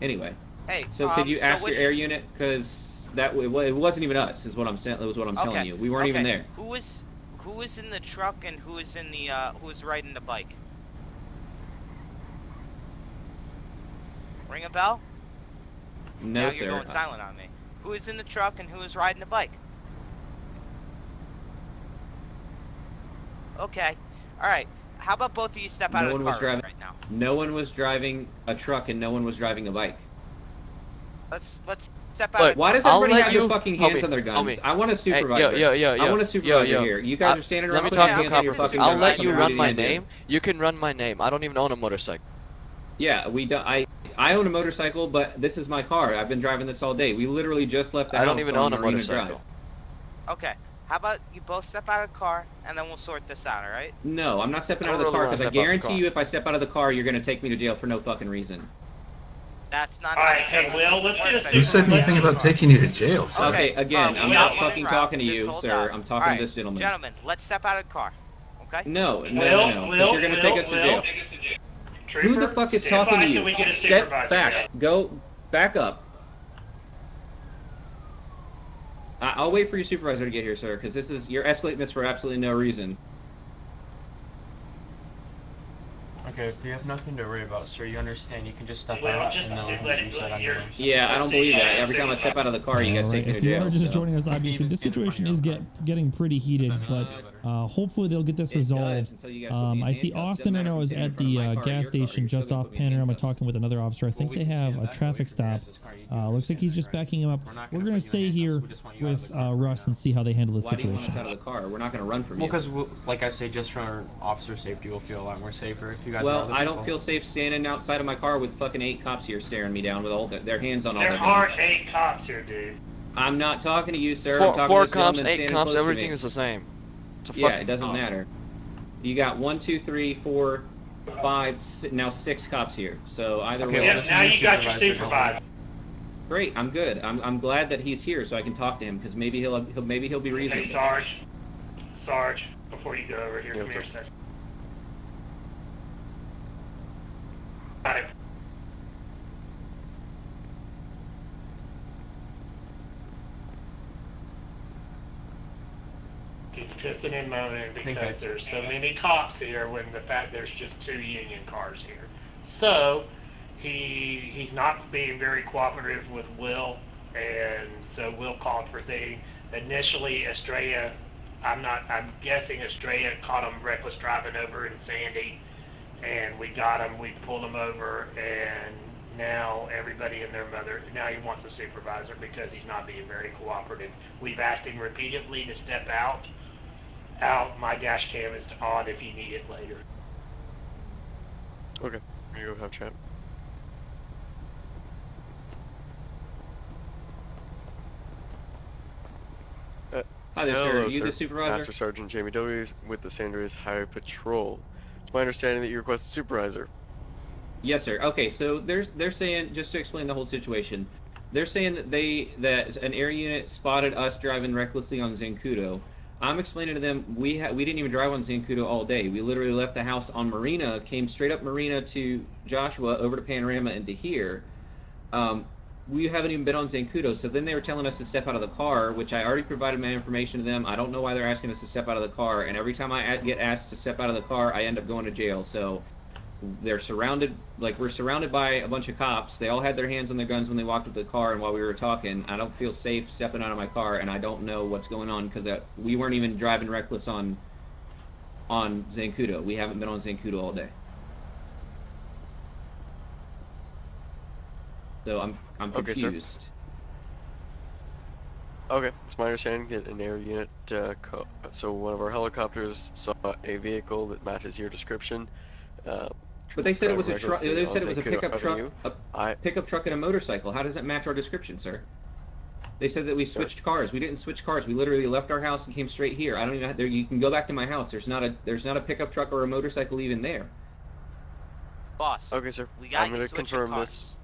Anyway. Hey, So could you so ask your which- air unit, because that it wasn't even us, is what I'm saying. That was what I'm telling you. We weren't even there. Who was in the truck and who was in the who was riding the bike? Ring a bell? No, now sir. You're going silent on me. Who was in the truck and who was riding the bike? Okay. All right. How about both of you step out No of one the was car driving. right now? No one was driving a truck, and no one was driving a bike. Let's step out. Why does everybody have their fucking hands on their help me. guns? I want a supervisor. I want a supervisor here. You guys are standing around Let me with talk your to a hands on your cop. fucking I'll guns. let you What run are my gonna do? name. You can run my name. I don't even own a motorcycle. Yeah, we do. I own a motorcycle, but this is my car. I've been driving this all day. We literally just left the house. I don't even on own a Marina motorcycle. Drive. Okay. How about you both step out of the car and then we'll sort this out. All right? No, I'm not stepping I out of the really car wanna because I step out the guarantee car. you, if I step out of the car, you're gonna take me to jail for no fucking reason. That's not. All right, hey, Will, let's get a Who said anything about taking you to jail, sir? Okay, again, I'm Will, not one fucking route. talking to Just you, hold sir. on. I'm All talking right, to this gentleman. Gentlemen, let's step out of the car. Okay? No, because you're gonna take us to jail. Who the fuck is stand talking by to till we you? get a Step supervisor, back. yeah. Go back up. I'll wait for your supervisor to get here, sir, because you're escalating this for absolutely no reason. Okay, if you have nothing to worry about, sir, you understand. You can just step Well, out just and then let we'll it use that look on here. your Yeah, I don't believe that. Every time I step out of the car, you guys take me to If you jail. are just so. joining us, obviously the situation is getting pretty heated, but hopefully they'll get this resolved. I see Austin and I was at the gas station just off Panorama talking with another officer. I think they have a traffic stop. Looks like he's just backing him up. We're gonna stay here with Russ and see how they handle the Why do you want us situation. out of the car? We're not going to run from Well, you. because, like I say, just for our officer safety, we'll feel a lot more safer if you guys. are Well, other I don't people. feel safe standing outside of my car with fucking 8 cops here staring me down with all their hands on all There their guns. aren't 8 cops here, dude. I'm not talking to you, sir. I'm talking Four to this gentleman cops, 8 standing cops, close to everything me. is the same. It's a Yeah, fucking it doesn't cop. matter. You got 1, 2, 3, 4, 5, now 6 cops here. So either Okay, way. Yep, now you got your supervisor. Great, I'm good. I'm glad that he's here so I can talk to him because maybe he'll be reasonable. Hey, Sarge, before you go over here, Yeah, come here a sir. second. Got it. He's pissing and moaning because there's so many cops here when the fact there's just 2 union cars here. So he's not being very cooperative with Will, and so Will called for thing. Initially, Estrella, I'm guessing Estrella caught him reckless driving over in Sandy, and we got him. We pulled him over, and now everybody and their mother. Now he wants a supervisor because he's not being very cooperative. We've asked him repeatedly to step out. My dash cam is on if you need it later. Okay, we go have chat. Hi there, sir. Hello, Are you sir. the supervisor? Master Sergeant Jamie W. with the San Andreas Highway Patrol. It's my understanding that you request a supervisor. Yes, sir. Okay, so they're saying, just to explain the whole situation, they're saying that an air unit spotted us driving recklessly on Zancudo. I'm explaining to them we didn't even drive on Zancudo all day. We literally left the house on Marina, came straight up Marina to Joshua, over to Panorama, and to here. We haven't even been on Zancudo. So then they were telling us to step out of the car, which I already provided my information to them. I don't know why they're asking us to step out of the car. And every time I get asked to step out of the car, I end up going to jail. So they're surrounded, like we're surrounded by a bunch of cops. They all had their hands on their guns when they walked up to the car, and while we were talking, I don't feel safe stepping out of my car, and I don't know what's going on because we weren't even driving reckless on Zancudo. We haven't been on Zancudo all day. So I'm confused. Okay, it's my understanding that an air unit, so one of our helicopters saw a vehicle that matches your description. But they said it was a truck. recklessly They on said it was a Zancudo pickup truck, Avenue. pickup truck and a motorcycle. How does that match our description, sir? They said that we switched cars. We didn't switch cars. We literally left our house and came straight here. I don't even. You can go back to my house. There's not a pickup truck or a motorcycle even there. Boss. Okay, sir. We got I'm going to confirm cars. this.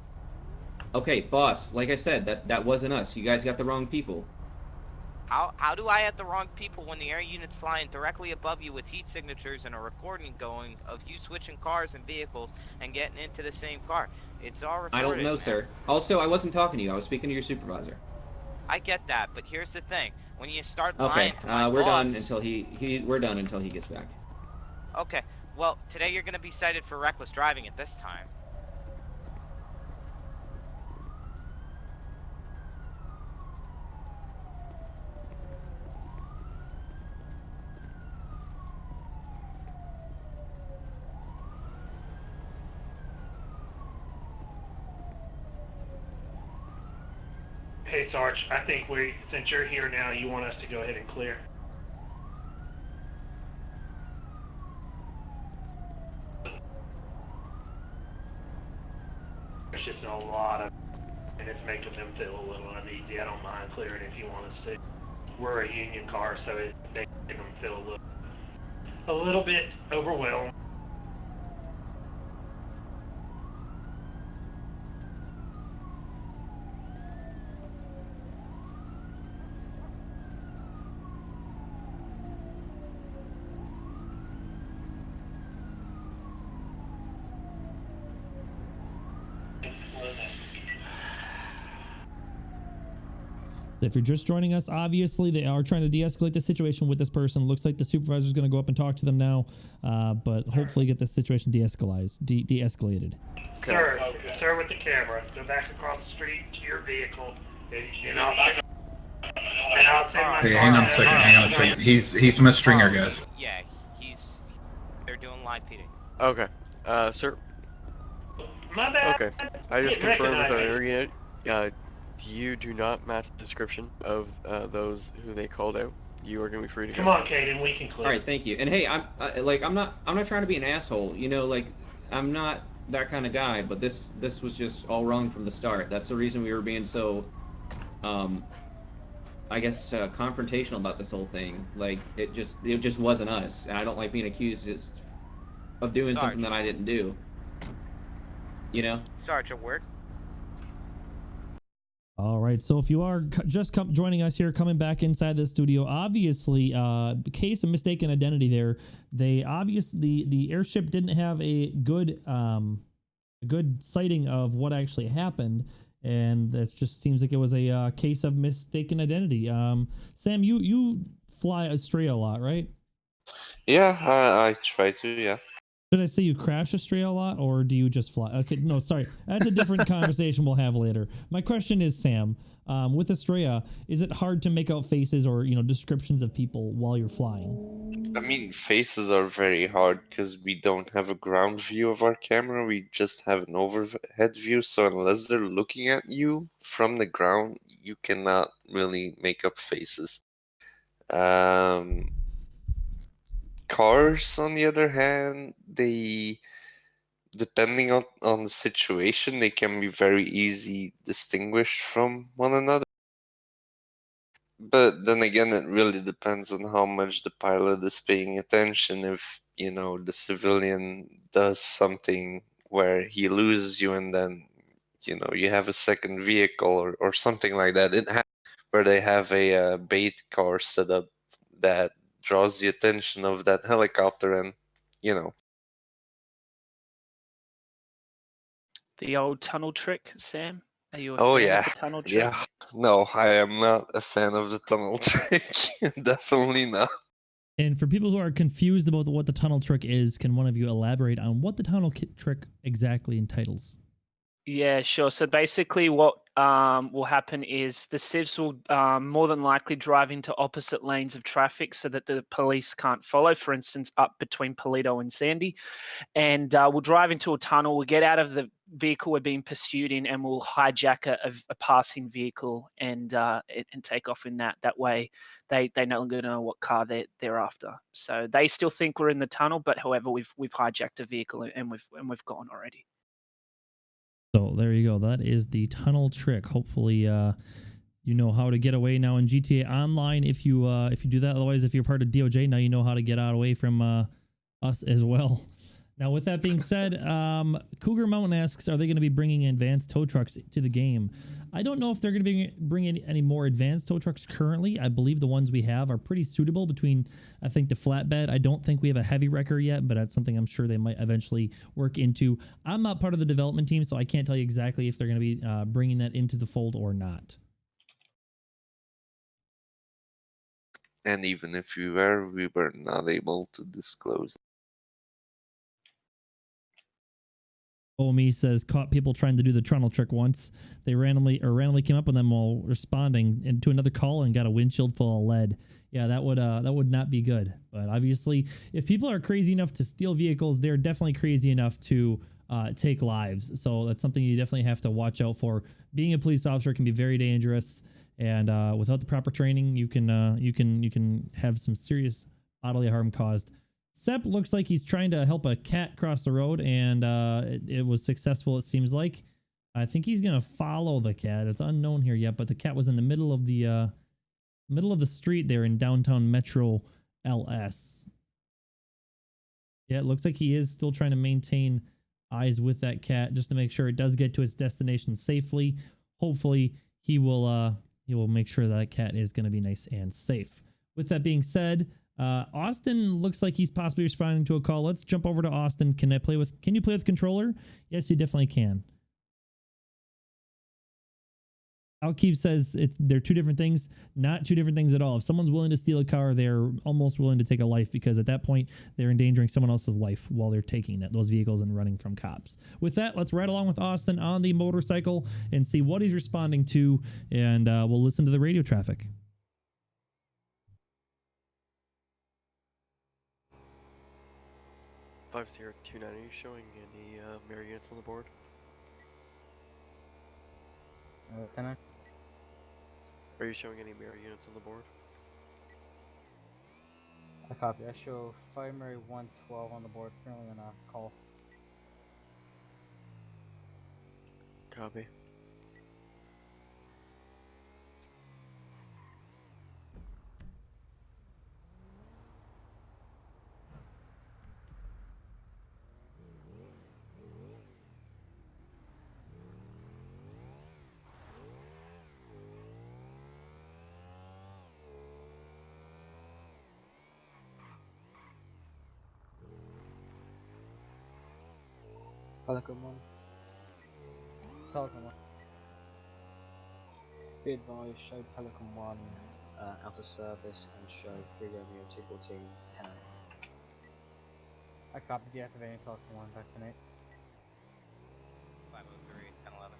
Okay, boss. Like I said, that wasn't us. You guys got the wrong people. How do I have the wrong people when the air unit's flying directly above you with heat signatures and a recording going of you switching cars and vehicles and getting into the same car? It's all recorded. I don't know, man. sir. Also, I wasn't talking to you. I was speaking to your supervisor. I get that, but here's the thing: when you start Okay, lying to my we're boss, done until we're done until he gets back. Okay, well today you're gonna be cited for reckless driving at this time. Hey, Sarge, I think since you're here now, you want us to go ahead and clear. There's just a lot of, and it's making them feel a little uneasy. I don't mind clearing if you want us to. We're a union car, so it's making them feel a little bit overwhelmed. If you're just joining us, obviously they are trying to de-escalate the situation with this person. Looks like the supervisor is going to go up and talk to them now, but hopefully get this situation de-escalated. Sir, with the camera, go back across the street to your vehicle, and I'll send my Hey, hang on a second. He's mustering our guys. Yeah, they're doing live PD. Okay, sir. My bad. Okay, I just confirmed with our Recognize air unit. You do not match the description of those who they called out. You are going to be free to go. Come on, Caden, we can clear. All right, thank you. And hey, I'm not trying to be an asshole. You know, like I'm not that kind of guy. But this was just all wrong from the start. That's the reason we were being so, I guess, confrontational about this whole thing. Like it just wasn't us. And I don't like being accused of doing something that I didn't do. You know. Sarge, a word. All right, so if you are just joining us here, coming back inside the studio, obviously, case of mistaken identity there. They obviously, the airship didn't have a good sighting of what actually happened, and that just seems like it was a case of mistaken identity. Sam, you fly Astrea a lot, right? Yeah, I try to, yeah. Should I say you crash Astrea a lot, or do you just fly? Okay, no, sorry. That's a different conversation we'll have later. My question is, Sam, with Astrea, is it hard to make out faces or, descriptions of people while you're flying? I mean, faces are very hard because we don't have a ground view of our camera. We just have an overhead view. So unless they're looking at you from the ground, you cannot really make up faces. Cars, on the other hand, depending on the situation, they can be very easy distinguished from one another. But then again, it really depends on how much the pilot is paying attention. If, you know, the civilian does something where he loses you and then, you know, you have a second vehicle or something like that. Where they have a bait car set up that draws the attention of that helicopter and, you know. The old tunnel trick, Sam. Are you a Oh fan yeah, of the tunnel trick? yeah. No, I am not a fan of the tunnel trick. Definitely not. And for people who are confused about what the tunnel trick is, can one of you elaborate on what the tunnel trick exactly entitles? Yeah, sure. So basically, what will happen is the civs will more than likely drive into opposite lanes of traffic so that the police can't follow. For instance, up between Polito and Sandy, and we'll drive into a tunnel. We'll get out of the vehicle we're being pursued in, and we'll hijack a passing vehicle and take off in that. That way, they no longer know what car they're after. So they still think we're in the tunnel, but however, we've hijacked a vehicle and we've gone already. So there you go. That is the tunnel trick. Hopefully, you know how to get away now in GTA Online if you do that. Otherwise, if you're part of DOJ, now you know how to get out away from us as well. Now, with that being said, Cougar Mountain asks, are they going to be bringing advanced tow trucks to the game? I don't know if they're going to be bringing any more advanced tow trucks currently. I believe the ones we have are pretty suitable between, I think, the flatbed. I don't think we have a heavy wrecker yet, but that's something I'm sure they might eventually work into. I'm not part of the development team, so I can't tell you exactly if they're going to be bringing that into the fold or not. And even if we were not able to disclose. Omi says caught people trying to do the tunnel trick once. They randomly came up with them while responding into another call and got a windshield full of lead. Yeah, that would not be good. But obviously, if people are crazy enough to steal vehicles, they're definitely crazy enough to take lives. So that's something you definitely have to watch out for. Being a police officer can be very dangerous, and without the proper training, you can have some serious bodily harm caused. Sepp looks like he's trying to help a cat cross the road, and it was successful, it seems like. I think he's going to follow the cat. It's unknown here yet, but the cat was in the middle of the street there in downtown Metro LS. Yeah, it looks like he is still trying to maintain eyes with that cat just to make sure it does get to its destination safely. Hopefully, he will make sure that cat is going to be nice and safe. With that being said, Austin looks like he's possibly responding to a call. Let's jump over to Austin. Can you play with controller? Yes, you definitely can. Alkeef says they're two different things. Not two different things at all. If someone's willing to steal a car, they're almost willing to take a life, because at that point they're endangering someone else's life while they're taking those vehicles and running from cops. With that, let's ride along with Austin on the motorcycle and see what he's responding to, and we'll listen to the radio traffic. 5029, are you showing any mirror units on the board? Lieutenant? Are you showing any mirror units on the board? I copy. I show Fire Mary 112 on the board, currently on a call. Copy. Pelican 1. Pelican 1. Be advised, show Pelican 1 out of service and show 3 Romeo 214 10. I copy. Deactivating Pelican 1 back to Nate. 503, 1011.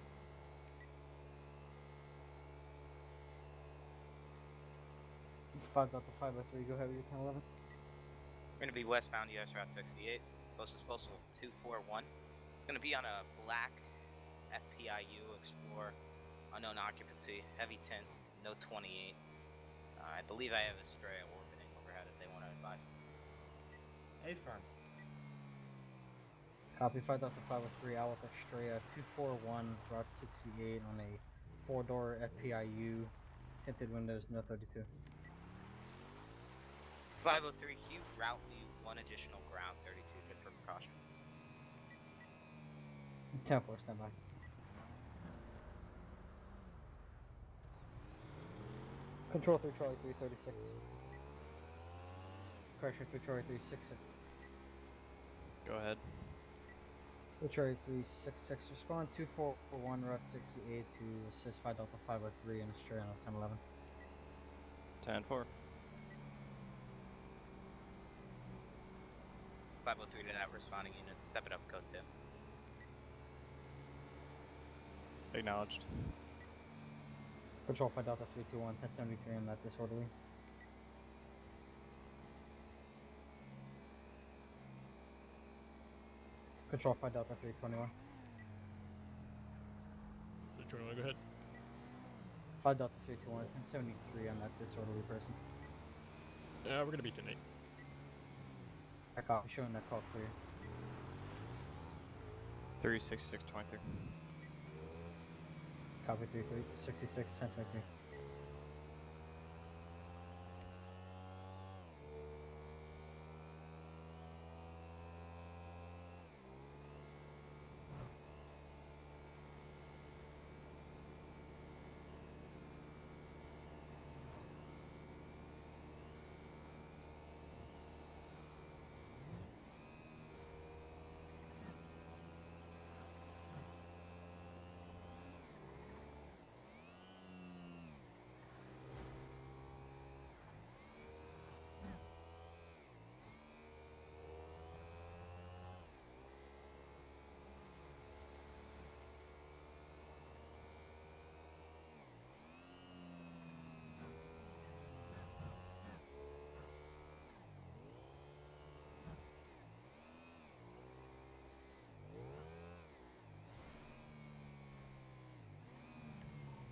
Five Delta 503. Go ahead with your 1011. We're going to be westbound US Route 68. Closest postal 241. It's going to be on a black FPIU Explorer, unknown occupancy, heavy tint, no 28. I believe I have a stray orbiting overhead if they want to advise. A-firm. Copy 5 Delta 503 out with Estrella 241 Route 68 on a 4-door FPIU tinted windows, no 32. 503 Q, route you 1 additional ground 32 just for precaution. 10-4, stand by. Control 3 Charlie 336. Pressure 3 Charlie 366. Go ahead. 3 Charlie 366, respond 2441 Route 68 to assist 5 Delta 503 in Australia on 1011. 10-4. 503 to that responding unit, step it up, code 2. Acknowledged. Control 5 Delta 321, 1073 on that disorderly. Control 5 Delta 321. 321, go ahead. 5 Delta 321, 1073 on that disorderly person. Yeah, we're gonna be 10-8. I copy, showing that call clear. 36623. Copy 3366, 1023.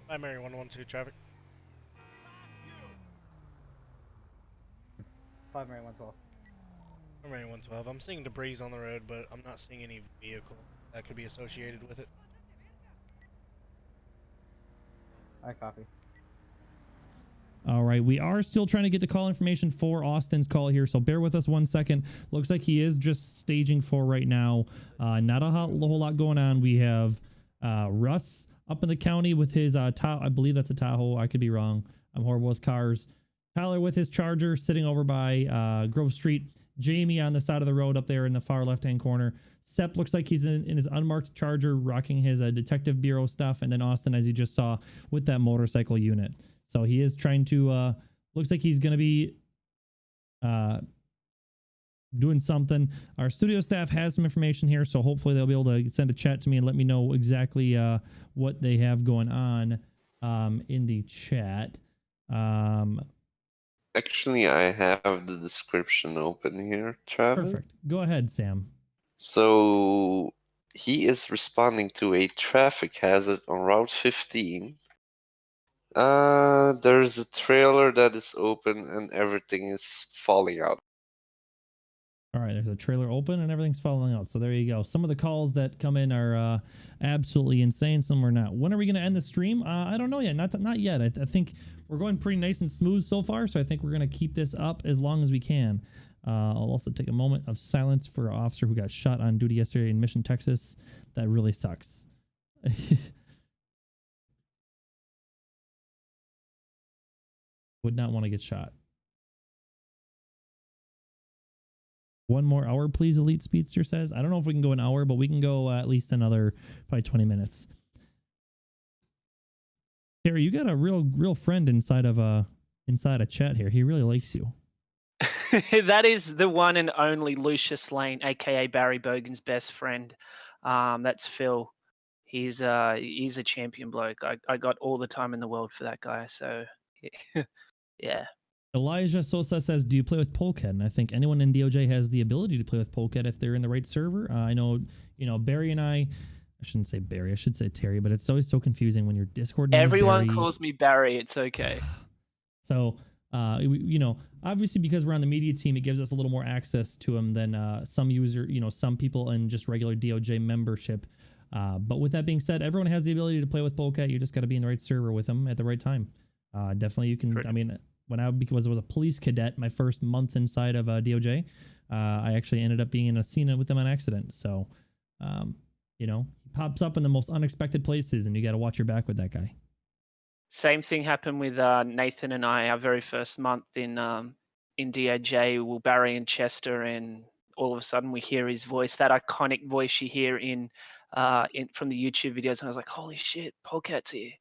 Primary 112 traffic. 5 Mary 112. Primary 112. I'm seeing debris on the road, but I'm not seeing any vehicle that could be associated with it. I copy. All right, we are still trying to get the call information for Austin's call here, so bear with us 1 second. Looks like he is just staging for right now. Not a whole lot going on. We have Russ up in the county with his I believe that's a Tahoe. I could be wrong. I'm horrible with cars. Tyler with his Charger sitting over by Grove Street. Jamie on the side of the road up there in the far left-hand corner. Sepp looks like he's in his unmarked Charger rocking his Detective Bureau stuff. And then Austin, as you just saw, with that motorcycle unit. So he is trying to, looks like he's going to be doing something. Our studio staff has some information here, so hopefully they'll be able to send a chat to me and let me know exactly what they have going on in the chat. Actually, I have the description open here, Travis. Perfect. Go ahead, Sam. So he is responding to a traffic hazard on Route 15. There's a trailer that is open and everything is falling out. All right, there's a trailer open and everything's falling out. So there you go. Some of the calls that come in are absolutely insane. Some are not. When are we going to end the stream? I don't know yet. Not yet. I think we're going pretty nice and smooth so far. So I think we're going to keep this up as long as we can. I'll also take a moment of silence for an officer who got shot on duty yesterday in Mission, Texas. That really sucks. Would not want to get shot. 1 more hour, please, Elite Speedster says. I don't know if we can go an hour, but we can go at least another probably 20 minutes. Terry, you got a real friend inside a chat here. He really likes you. That is the one and only Lucius Lane, aka Barry Bogan's best friend. That's Phil. He's a champion bloke. I got all the time in the world for that guy. So yeah. Elijah Sosa says, do you play with Polecat? And I think anyone in DOJ has the ability to play with Polecat if they're in the right server. I know, Barry and I shouldn't say Barry, I should say Terry, but it's always so confusing when your Discord name Everyone is Barry. calls me Barry. It's okay. So, obviously because we're on the media team, it gives us a little more access to them than some people in just regular DOJ membership. But with that being said, everyone has the ability to play with Polecat. You just got to be in the right server with them at the right time. Definitely, you can. I mean, when I was a police cadet, my first month inside of DOJ, I actually ended up being in a scene with him on accident. So, you know, he pops up in the most unexpected places, and you got to watch your back with that guy. Same thing happened with Nathan and I. Our very first month in DOJ, we were Barry and Chester, and all of a sudden we hear his voice, that iconic voice you hear in from the YouTube videos, and I was like, holy shit, Polecat's here.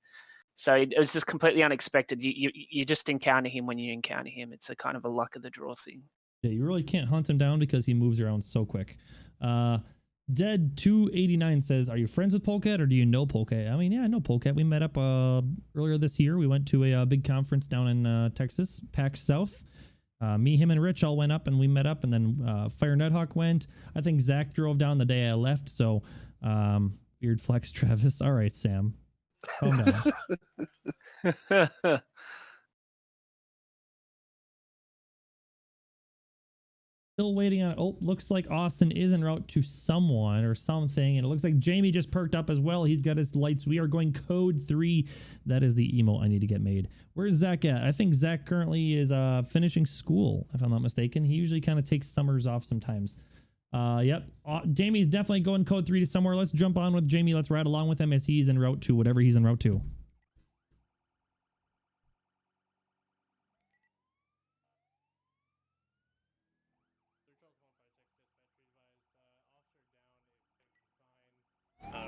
So it was just completely unexpected. You just encounter him when you encounter him. It's a kind of a luck of the draw thing. Yeah, you really can't hunt him down because he moves around so quick. Dead 289 says, "Are you friends with Polecat or do you know Polecat?" I mean, yeah, I know Polecat. We met up earlier this year. We went to a big conference down in Texas, PAX South. Me, him, and Rich all went up and we met up, and then Fire Nethawk went. I think Zach drove down the day I left. So weird flex, Travis. All right, Sam. Calm down. Still waiting on. Oh, looks like Austin is en route to someone or something, and it looks like Jamie just perked up as well. He's got his lights. We are going code 3. That is the emote I need to get made. Where's Zach at? I think Zach currently is finishing school, if I'm not mistaken. He usually kind of takes summers off sometimes. Yep. Jamie's definitely going code 3 to somewhere. Let's jump on with Jamie. Let's ride along with him as he's en route to whatever he's en route to.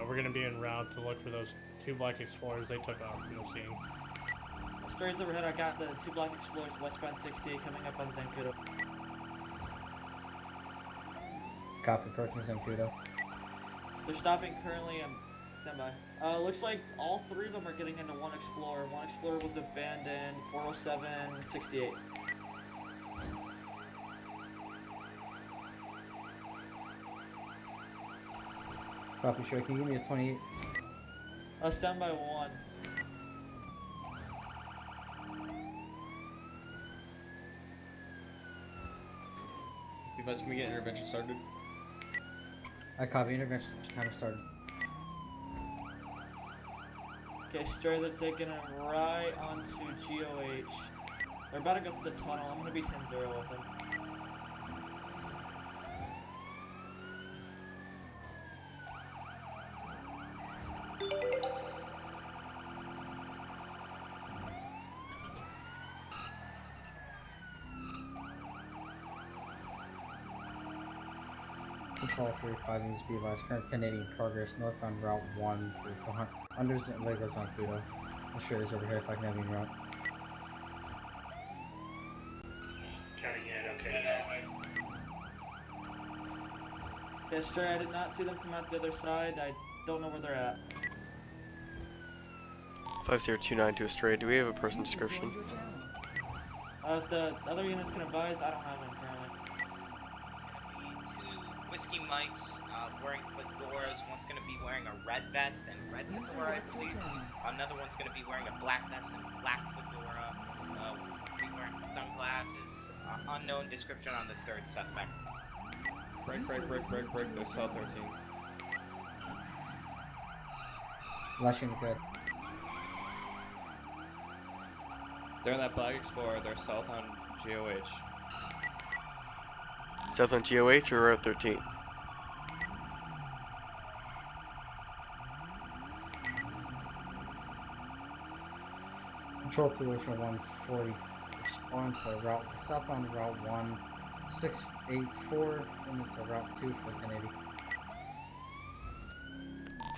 We're gonna be en route to look for those 2 Black Explorers. They took off from the scene. Stories overhead, I got the 2 Black Explorers westbound 68 coming up on Zancudo. Copy, approaching Zancudo. They're stopping currently, I'm standby. Looks like all 3 of them are getting into 1 Explorer. 1 Explorer was abandoned, 407, 68. Copy, sure. Can you give me a 28? Standby 1. You guys, can we get intervention started? I copy, intervention timer started. Okay, Stray, they're taking it right onto GOH. They're about to go through the tunnel. I'm gonna be 10-0 with them. Control 35 needs to be advised. Current 1080 in progress. Northbound Route 1 through under Lagos Zancudo. Australia's overhead if I can have you en route. Counting in, okay. Okay, Stray, I did not see them come out the other side. I don't know where they're at. 5029 to Astray. Do we have a person description? If the other units can advise, I don't have one currently. Whiskey Mike's wearing fedoras. One's going to be wearing a red vest and red fedora, I believe. Another one's going to be wearing a black vest and black fedora. Be wearing sunglasses. Unknown description on the 3rd suspect. Break. They're cell 13. Last unit good. They're in that Black Explorer. They're south on GOH. South on GOH or Route 13? Control 2 Ocean 140. Respond to Route southbound Route 1 684 and into Route 2 for 1080.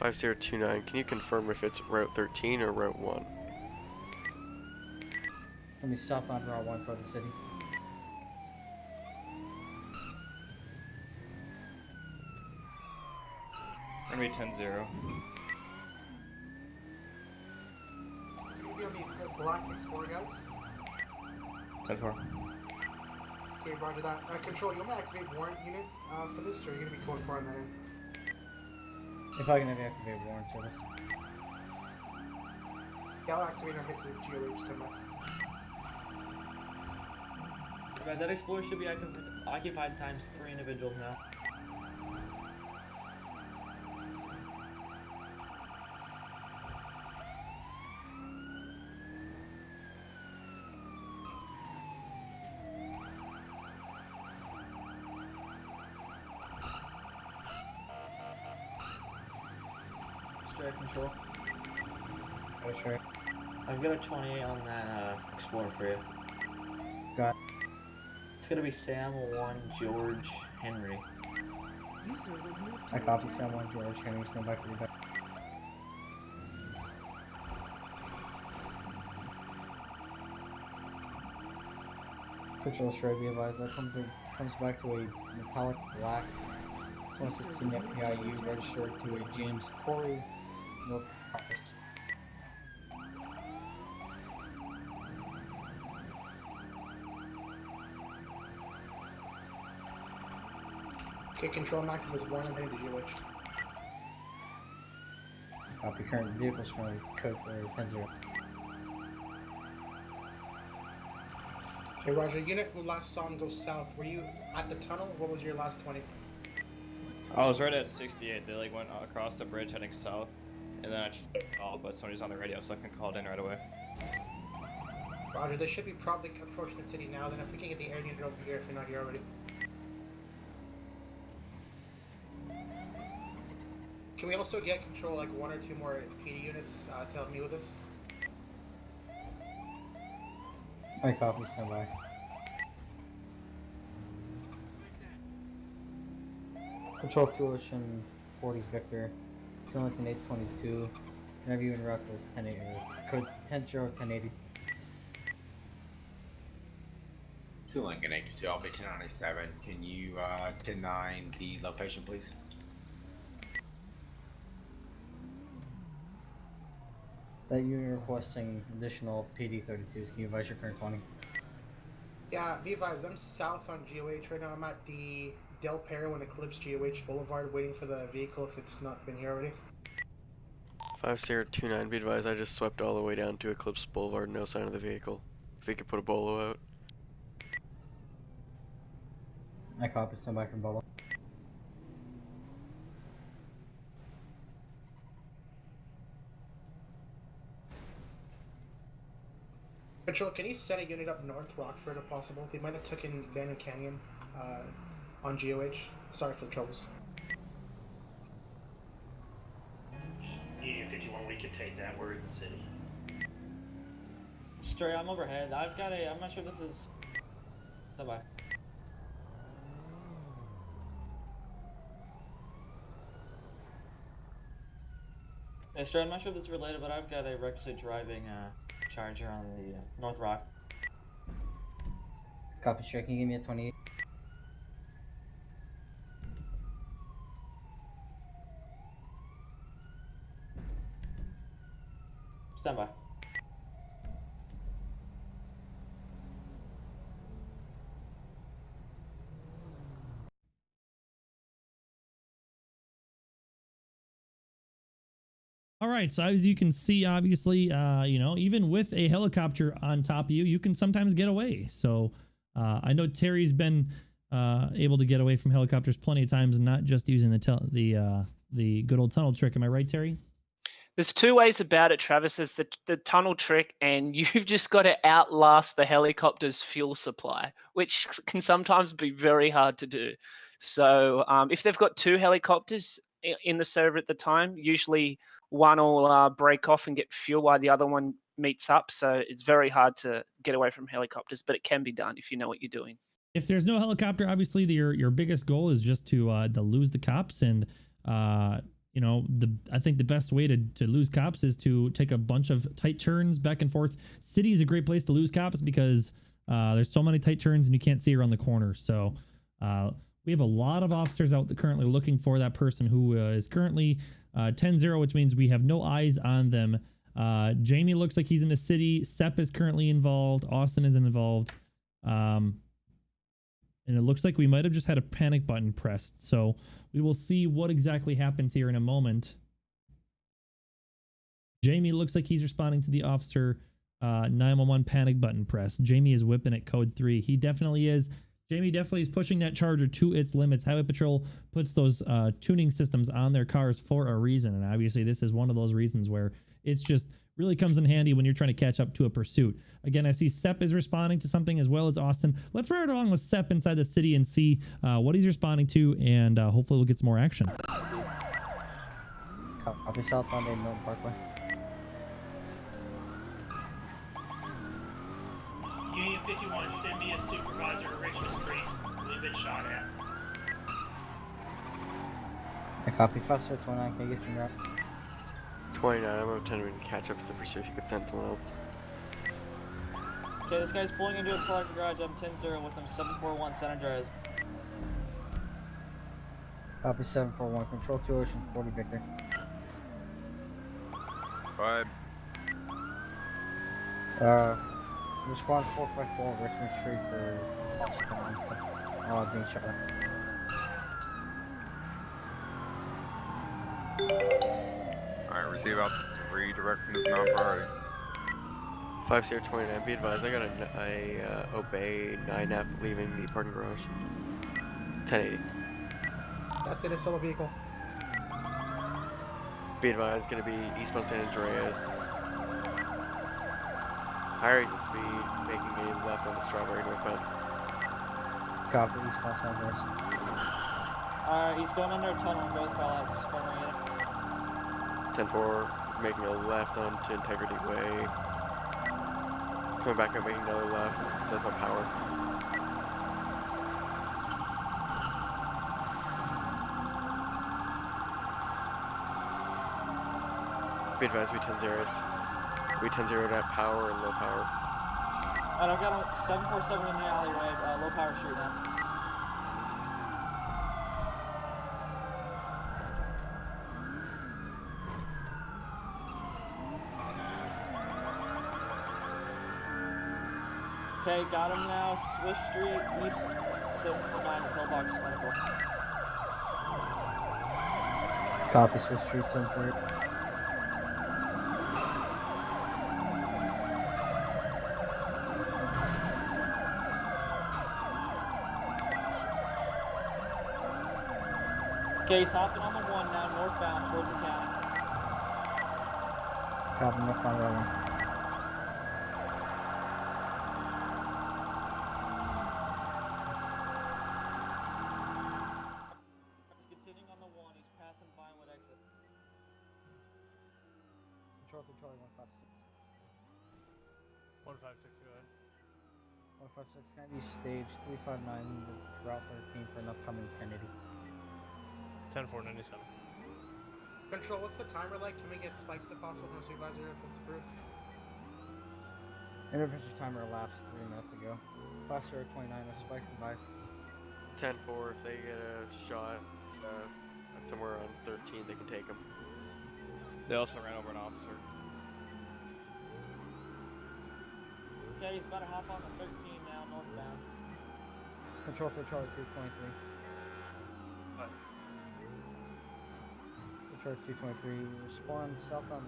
5029. Can you confirm if it's Route 13 or Route 1? Let me southbound Route 1 for the city. We're gonna be 10-0. It's gonna be on the Black Explorer, guys. 10-4. Okay, roger that. Control, you want me to activate warrant unit for this, or are you gonna be code 4 on that end? If I can activate warrant service. Yeah, I'll activate and I'll hit to GOH, stand by. Right, that Explorer should be occupied times 3 individuals now. Strike control. Oh, sure. I've got a 28 on that Explorer for you. Got. It's gonna be Sam 1 George Henry. User was moved to I copy your Sam channel. 1 George Henry. Stand by for your back. Patrol Strike, be advised that comes back to a metallic black 2016 FPIU registered to a James Corey. No cars. Okay, control I'm active as 1 and heading to GOH. Copy current vehicles from code for 10-0. Okay, Roger. Unit who last saw him go south, were you at the tunnel? What was your last 20? I was right at 68. They like went across the bridge heading south, and then I just called, but somebody's on the radio, so I can call it in right away. Roger, they should be probably approaching the city now. Then if we can get the air unit over here if you're not here already. Can we also get control like 1 or 2 more PD units to help me with this? I copy, stand by. Control 2 Ocean 40 Victor. Still Lincoln 822. Interview in Reckless 1080. Code 10-0 1080. 2 Lincoln 82, I'll be 1097. Can you 10-9 the location, please? That unit requesting additional PD 32s. Can you advise your current 20? Yeah, be advised, I'm south on GOH right now. I'm at the Del Perro and Eclipse GOH Boulevard waiting for the vehicle if it's not been here already. 5029, be advised, I just swept all the way down to Eclipse Boulevard, no sign of the vehicle. If we could put a bolo out. I copy, stand by from Bolo. Patrol, can you set a unit up North Rockford if possible? They might have taken Bandit Canyon on GOH. Sorry for the troubles. Union 51, we can take that. We're in the city. Stray, I'm overhead. I've got a. I'm not sure if this is. Stand by. Hey, Stray, I'm not sure if this is related, but I've got a recklessly driving charger on the North Rock. Copy, Stray. Can you give me a 28? Stand by. All right, so as you can see, obviously, you know, even with a helicopter on top of you, you can sometimes get away. So I know Terry's been able to get away from helicopters plenty of times, not just using the good old tunnel trick. Am I right, Terry? There's 2 ways about it, Travis. There's the tunnel trick, and you've just got to outlast the helicopter's fuel supply, which can sometimes be very hard to do. So if they've got 2 helicopters in the server at the time, usually one will break off and get fuel while the other one meets up. So it's very hard to get away from helicopters, but it can be done if you know what you're doing. If there's no helicopter, obviously your biggest goal is just to lose the cops, and you know, I think the best way to lose cops is to take a bunch of tight turns back and forth. City is a great place to lose cops because there's so many tight turns and you can't see around the corner. So we have a lot of officers out there currently looking for that person who is currently 10-0, which means we have no eyes on them. Jamie looks like he's in the city. Sepp is currently involved. Austin isn't involved. And it looks like we might have just had a panic button pressed. So we will see what exactly happens here in a moment. Jamie looks like he's responding to the officer 911 panic button press. Jamie is whipping at code 3. He definitely is. Jamie definitely is pushing that charger to its limits. Highway Patrol puts those tuning systems on their cars for a reason. And obviously this is one of those reasons where it's just really comes in handy when you're trying to catch up to a pursuit. Again, I see Sepp is responding to something as well as Austin. Let's ride along with Sepp inside the city and see what he's responding to, and hopefully we'll get some more action. Copy southbound 8 Milton Parkway. Union 51, send me a supervisor to Richmond Street. We've been shot at. I copy faster 29, can you get your route? 29, I'm attempting to catch up to the pursuit. If you could send someone else. Okay, this guy's pulling into a parking garage. I'm 10-0 with him. 741 San Andreas. Copy 741, control 2 Ocean 40 Victor. Bye. Respond 454 Richmond Street for being shot at. Alright, receive out 3, directing is non-priority. 5029, be advised, I got a obey 9F leaving the parking garage. 1080. That's it, a solo vehicle. Be advised, gonna be eastbound San Andreas. Higher the speed, making a left on the Strawberry northbound. Copy, eastbound San Andreas. He's going under a tunnel and both pilots. 10-4, making a left onto Integrity Way. Coming back up, making another left, set up power. Be advised, we 10-0'd. We 10-0'd at power and low power. Alright, I've got a 747 in the alleyway, low power shoot now. Okay, got him now. Swiss Street, East 749, pillbox medical. Copy, Swiss Street 748. Okay, he's hopping on the 1 now, northbound towards the county. Copy, northbound right 1. He's continuing on the 1, he's passing Vinewood exit. Control 156. 156, go ahead. 156, can you stage 359 Route 13 for an upcoming 1080? 10-497. Control, what's the timer like? Can we get spikes if possible from supervisor if it's approved? Intervention timer elapsed 3 minutes ago. 5029, no spikes advised. 10-4, if they get a shot somewhere on 13, they can take them. They also ran over an officer. Okay, he's about to hop on the 13 now, northbound. Control for Charlie 223. Charlie 223, respond southbound,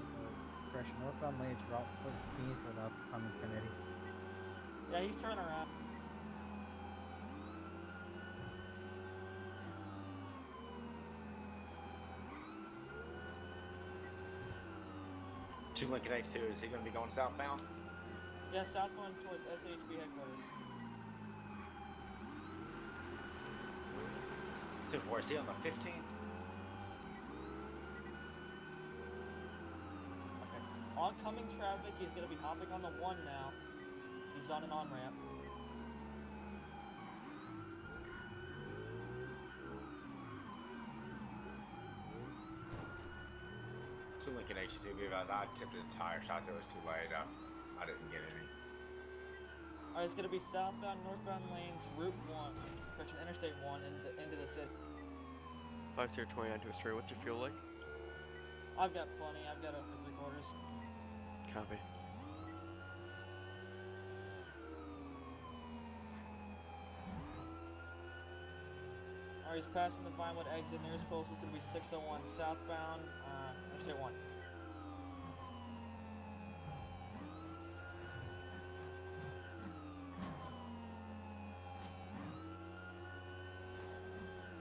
correction, northbound lanes, Route 14 for the upcoming 1080. Yeah, he's turning around. Two Lincoln H2, is he going to be going southbound? Yeah, southbound towards SHB headquarters. 2-4, is he on the 15? Oncoming traffic, he's going to be hopping on the 1 now. He's on an on-ramp. Two Lincoln H2, I tipped it tire shots, it was too late. I didn't get any. Alright, it's going to be southbound, northbound lanes, Route 1, correction, Interstate 1, into the city. 5029 to a straight, what's your fuel like? I've got plenty, I've got up to 3/4. Copy. Alright, he's passing the Vinewood exit. Nearest post is going to be 601 southbound, Interstate 1.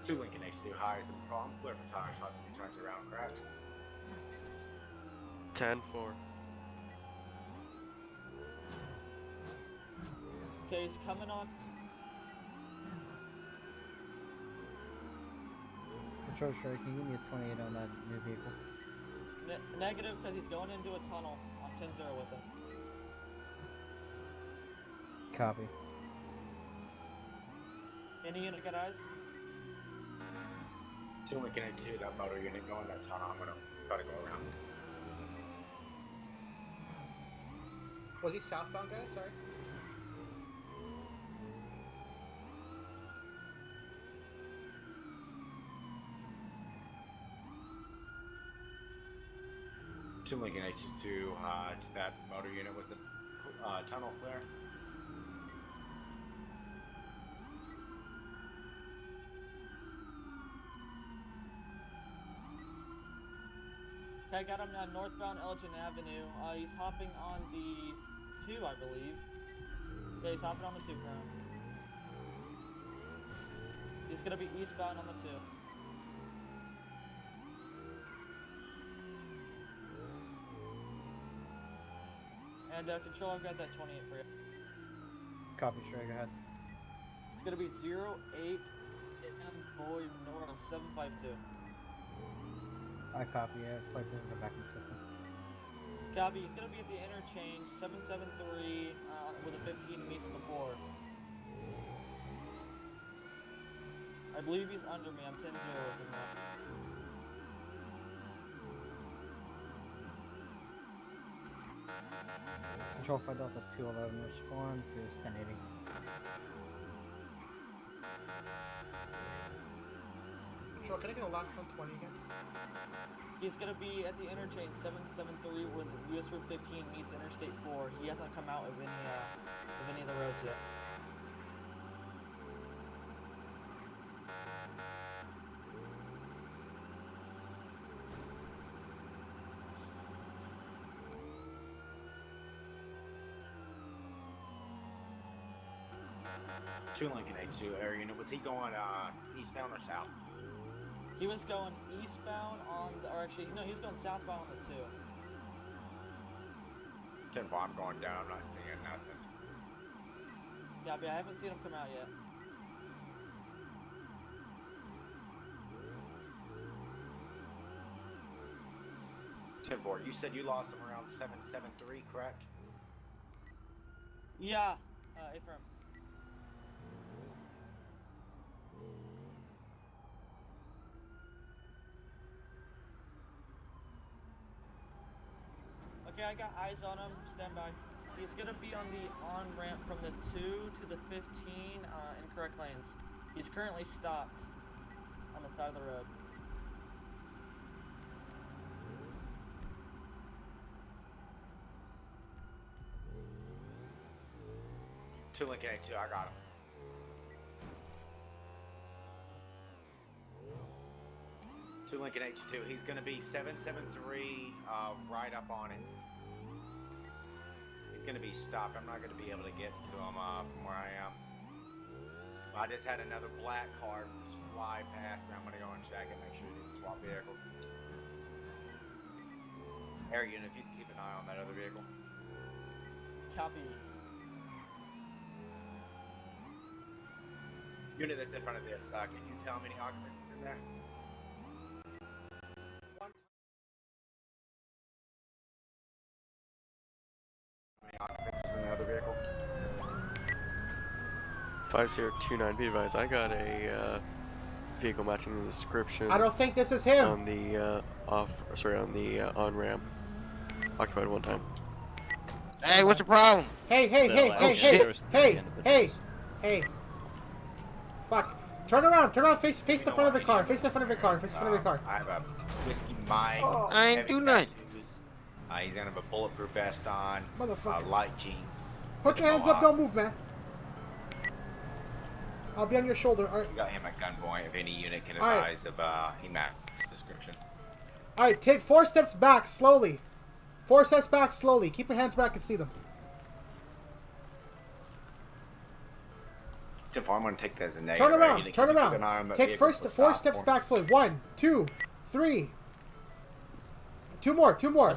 Two Lincoln H2 highs in the problem. Clear for tire shots if he turns around and cracks. 10-4. Okay, he's coming on. Control Shark, can you give me a 28 on that new vehicle? Negative, because he's going into a tunnel. I'm 10-0 with him. Copy. Any unit got eyes? 2 Lincoln 82, that motor unit going that tunnel. I'm gonna try to go around. Was he southbound, guys? Sorry. Two Lincoln 82 to that motor unit. Was the tunnel clear? Okay, I got him on northbound Elgin Avenue. He's hopping on the 2, I believe. Yeah, he's hopping on the 2 crown. He's gonna be eastbound on the 2. And control, I've got that 28 for you. Copy, sure, go ahead. It's gonna be 08 Boy North 752. I copy it. Flight doesn't go back in the system. Copy, he's gonna be at the interchange 773 with a 15 meets the 4. I believe he's under me. I'm 10-0 with him now. Control 5 Delta 211, respond to this 1080. Control, can I get a last 120 again? He's gonna be at the interchange 773 when US Route 15 meets Interstate 4. He hasn't come out of any of the roads yet. Two Lincoln 82 air unit. Was he going eastbound or south? He was going eastbound on the, or actually, no, he was going southbound on the 2. 10-4, I'm going down. I'm not seeing nothing. Yeah, but I haven't seen him come out yet. You said you lost him around 773, correct? Yeah, Ephraim. Okay, I got eyes on him. Stand by. He's gonna be on the on-ramp from the 2 to the 15 incorrect lanes. He's currently stopped on the side of the road. Two Lincoln 82, I got him. Two Lincoln 82, he's gonna be 773 right up on it. He's gonna be stopped. I'm not gonna be able to get to him from where I am. I just had another black car just fly past me. I'm gonna go and check it, make sure he didn't swap vehicles. Air unit, if you can keep an eye on that other vehicle. Copy. Unit that's in front of this, can you tell how many occupants are in there? How many occupants was in the other vehicle? 5029, be advised, I got a vehicle matching the description. I don't think this is him. On the on the on-ramp. Occupied one time. Hey, what's the problem? Hey. Fuck. Turn around, face the front of the car, face the front of the car, face the front of the car. I have a whiskey Mike. I ain't do nothing. He's gonna have a bulletproof vest on. Motherfucker. Light jeans. Put your hands up, don't move, man. I'll be on your shoulder. All right. We got him at gunpoint. If any unit can advise of he matched description. All right, take 4 steps back slowly. 4 steps back slowly. Keep your hands where I can see them. I'm going to take that as a negative. Turn around. Take 4 steps back slowly. 1, 2, 3. 2 more. 4.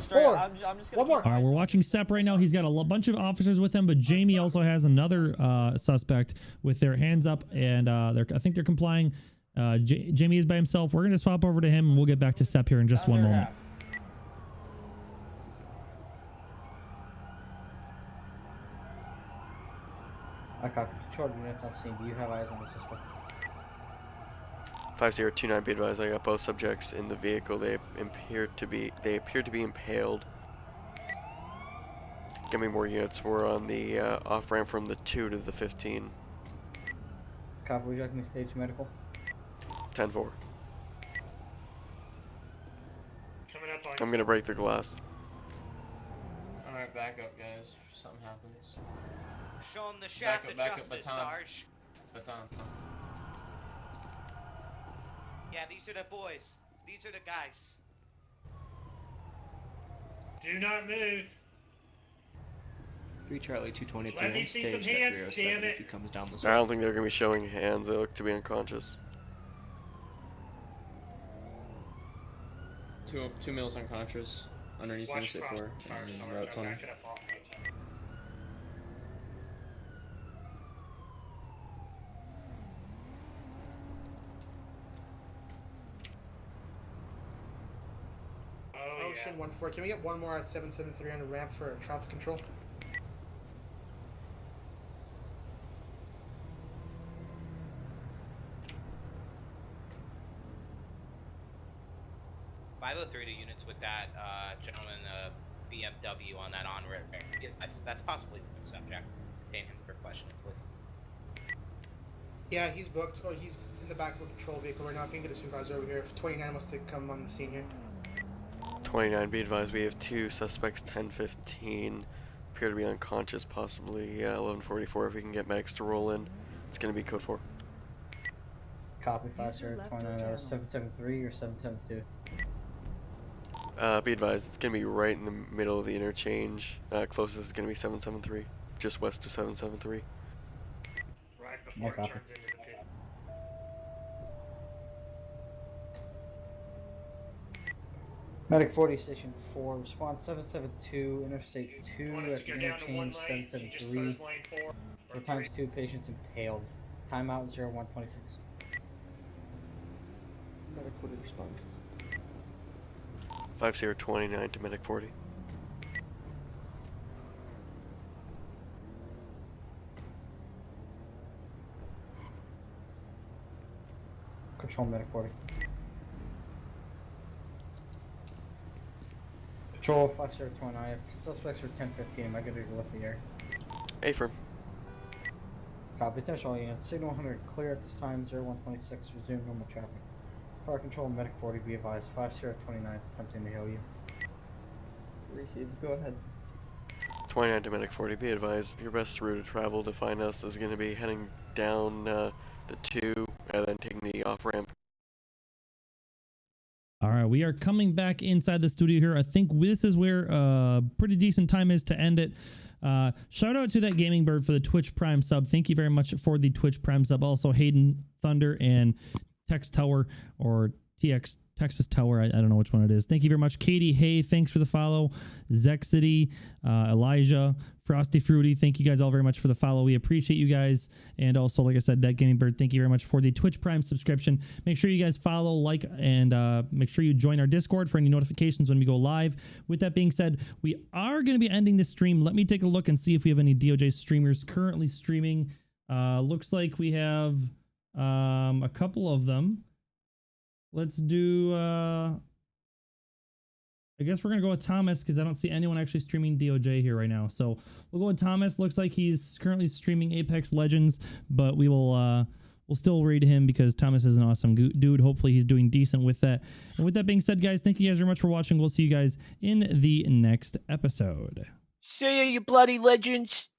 One more. All right, we're watching Sepp right now. He's got a bunch of officers with him, but Jamie also has another suspect with their hands up, and I think they're complying. Jamie is by himself. We're going to swap over to him, and we'll get back to Sepp here in just one moment. copy. Control units on scene. Do you have eyes on the suspect? 5029, be advised. I got both subjects in the vehicle. They appear to be impaled. Give me more units. We're on the off ramp from the 2 to the 15. Copy. Would you like me to stage medical? 10-4. Coming up on I'm gonna break the glass. Alright, back up, guys. Something happens. Show him the shaft of back up, justice, baton. Sarge. Baton. Yeah, these are the boys. These are the guys. Do not move. 3 Charlie 223. Let me I'm see some staged at hands, 307 damn it. if he comes down this I way. don't think they're gonna be showing hands. They look to be unconscious. 2 males unconscious underneath Watch Interstate 4 and Route 20. backing up off me. Oh, Ocean 1-4. Can we get one more at 773 on the ramp for traffic control? .503 to units with that gentleman BMW on that on-ramp. That's possibly the subject. Detain him for questioning, please. Yeah, he's booked. Oh, he's in the back of a patrol vehicle right now. If you can get a supervisor over here. If 29 wants to come on the scene here. 29, be advised. We have 2 suspects. 10-15 appear to be unconscious. Possibly 11-44. If we can get medics to roll in, it's gonna be code 4. Copy. 5029. That was 773 or 772. Be advised, it's gonna be right in the middle of the interchange. Closest is gonna be 773, just west of 773. Right before it turns into the pit. Medic 40, Station 4. Response 772, Interstate 2 Want it at to the go down to one interchange lane, you just 773. close lane 4 or For times 2 patients impaled. Timeout 0126. Medic, would respond? 5029 to medic 40. Control medic 40. Control 5029. If suspects are 1015, am I good to lift the air? Affirm. Copy. Attention all units. Signal 100 clear at this time. 0126. Resume normal traffic. Fire control medic 40. Be advised. 5029 is attempting to hail you. Receive. Go ahead. 29 to medic 40. Be advised, your best route of travel to find us is gonna be heading down the 2 and then taking the off ramp. All right, we are coming back inside the studio here. I think this is where pretty decent time is to end it. Shout out to that Gaming Bird for the Twitch Prime sub. Thank you very much for the Twitch Prime sub. Also, Hayden Thunder and Tex Tower or TX Texas Tower. I don't know which one it is. Thank you very much. Katie, hey, thanks for the follow. Zexity, Elijah, Frosty Fruity, thank you guys all very much for the follow. We appreciate you guys. And also, like I said, That Gaming Bird, thank you very much for the Twitch Prime subscription. Make sure you guys follow, like, and make sure you join our Discord for any notifications when we go live. With that being said, we are going to be ending this stream. Let me take a look and see if we have any DOJ streamers currently streaming. Looks like we have a couple of them. Let's do, I guess we're going to go with Thomas because I don't see anyone actually streaming DOJ here right now. So we'll go with Thomas. Looks like he's currently streaming Apex Legends, but we will, we'll still raid him because Thomas is an awesome dude. Hopefully he's doing decent with that. And with that being said, guys, thank you guys very much for watching. We'll see you guys in the next episode. See ya, you bloody legends.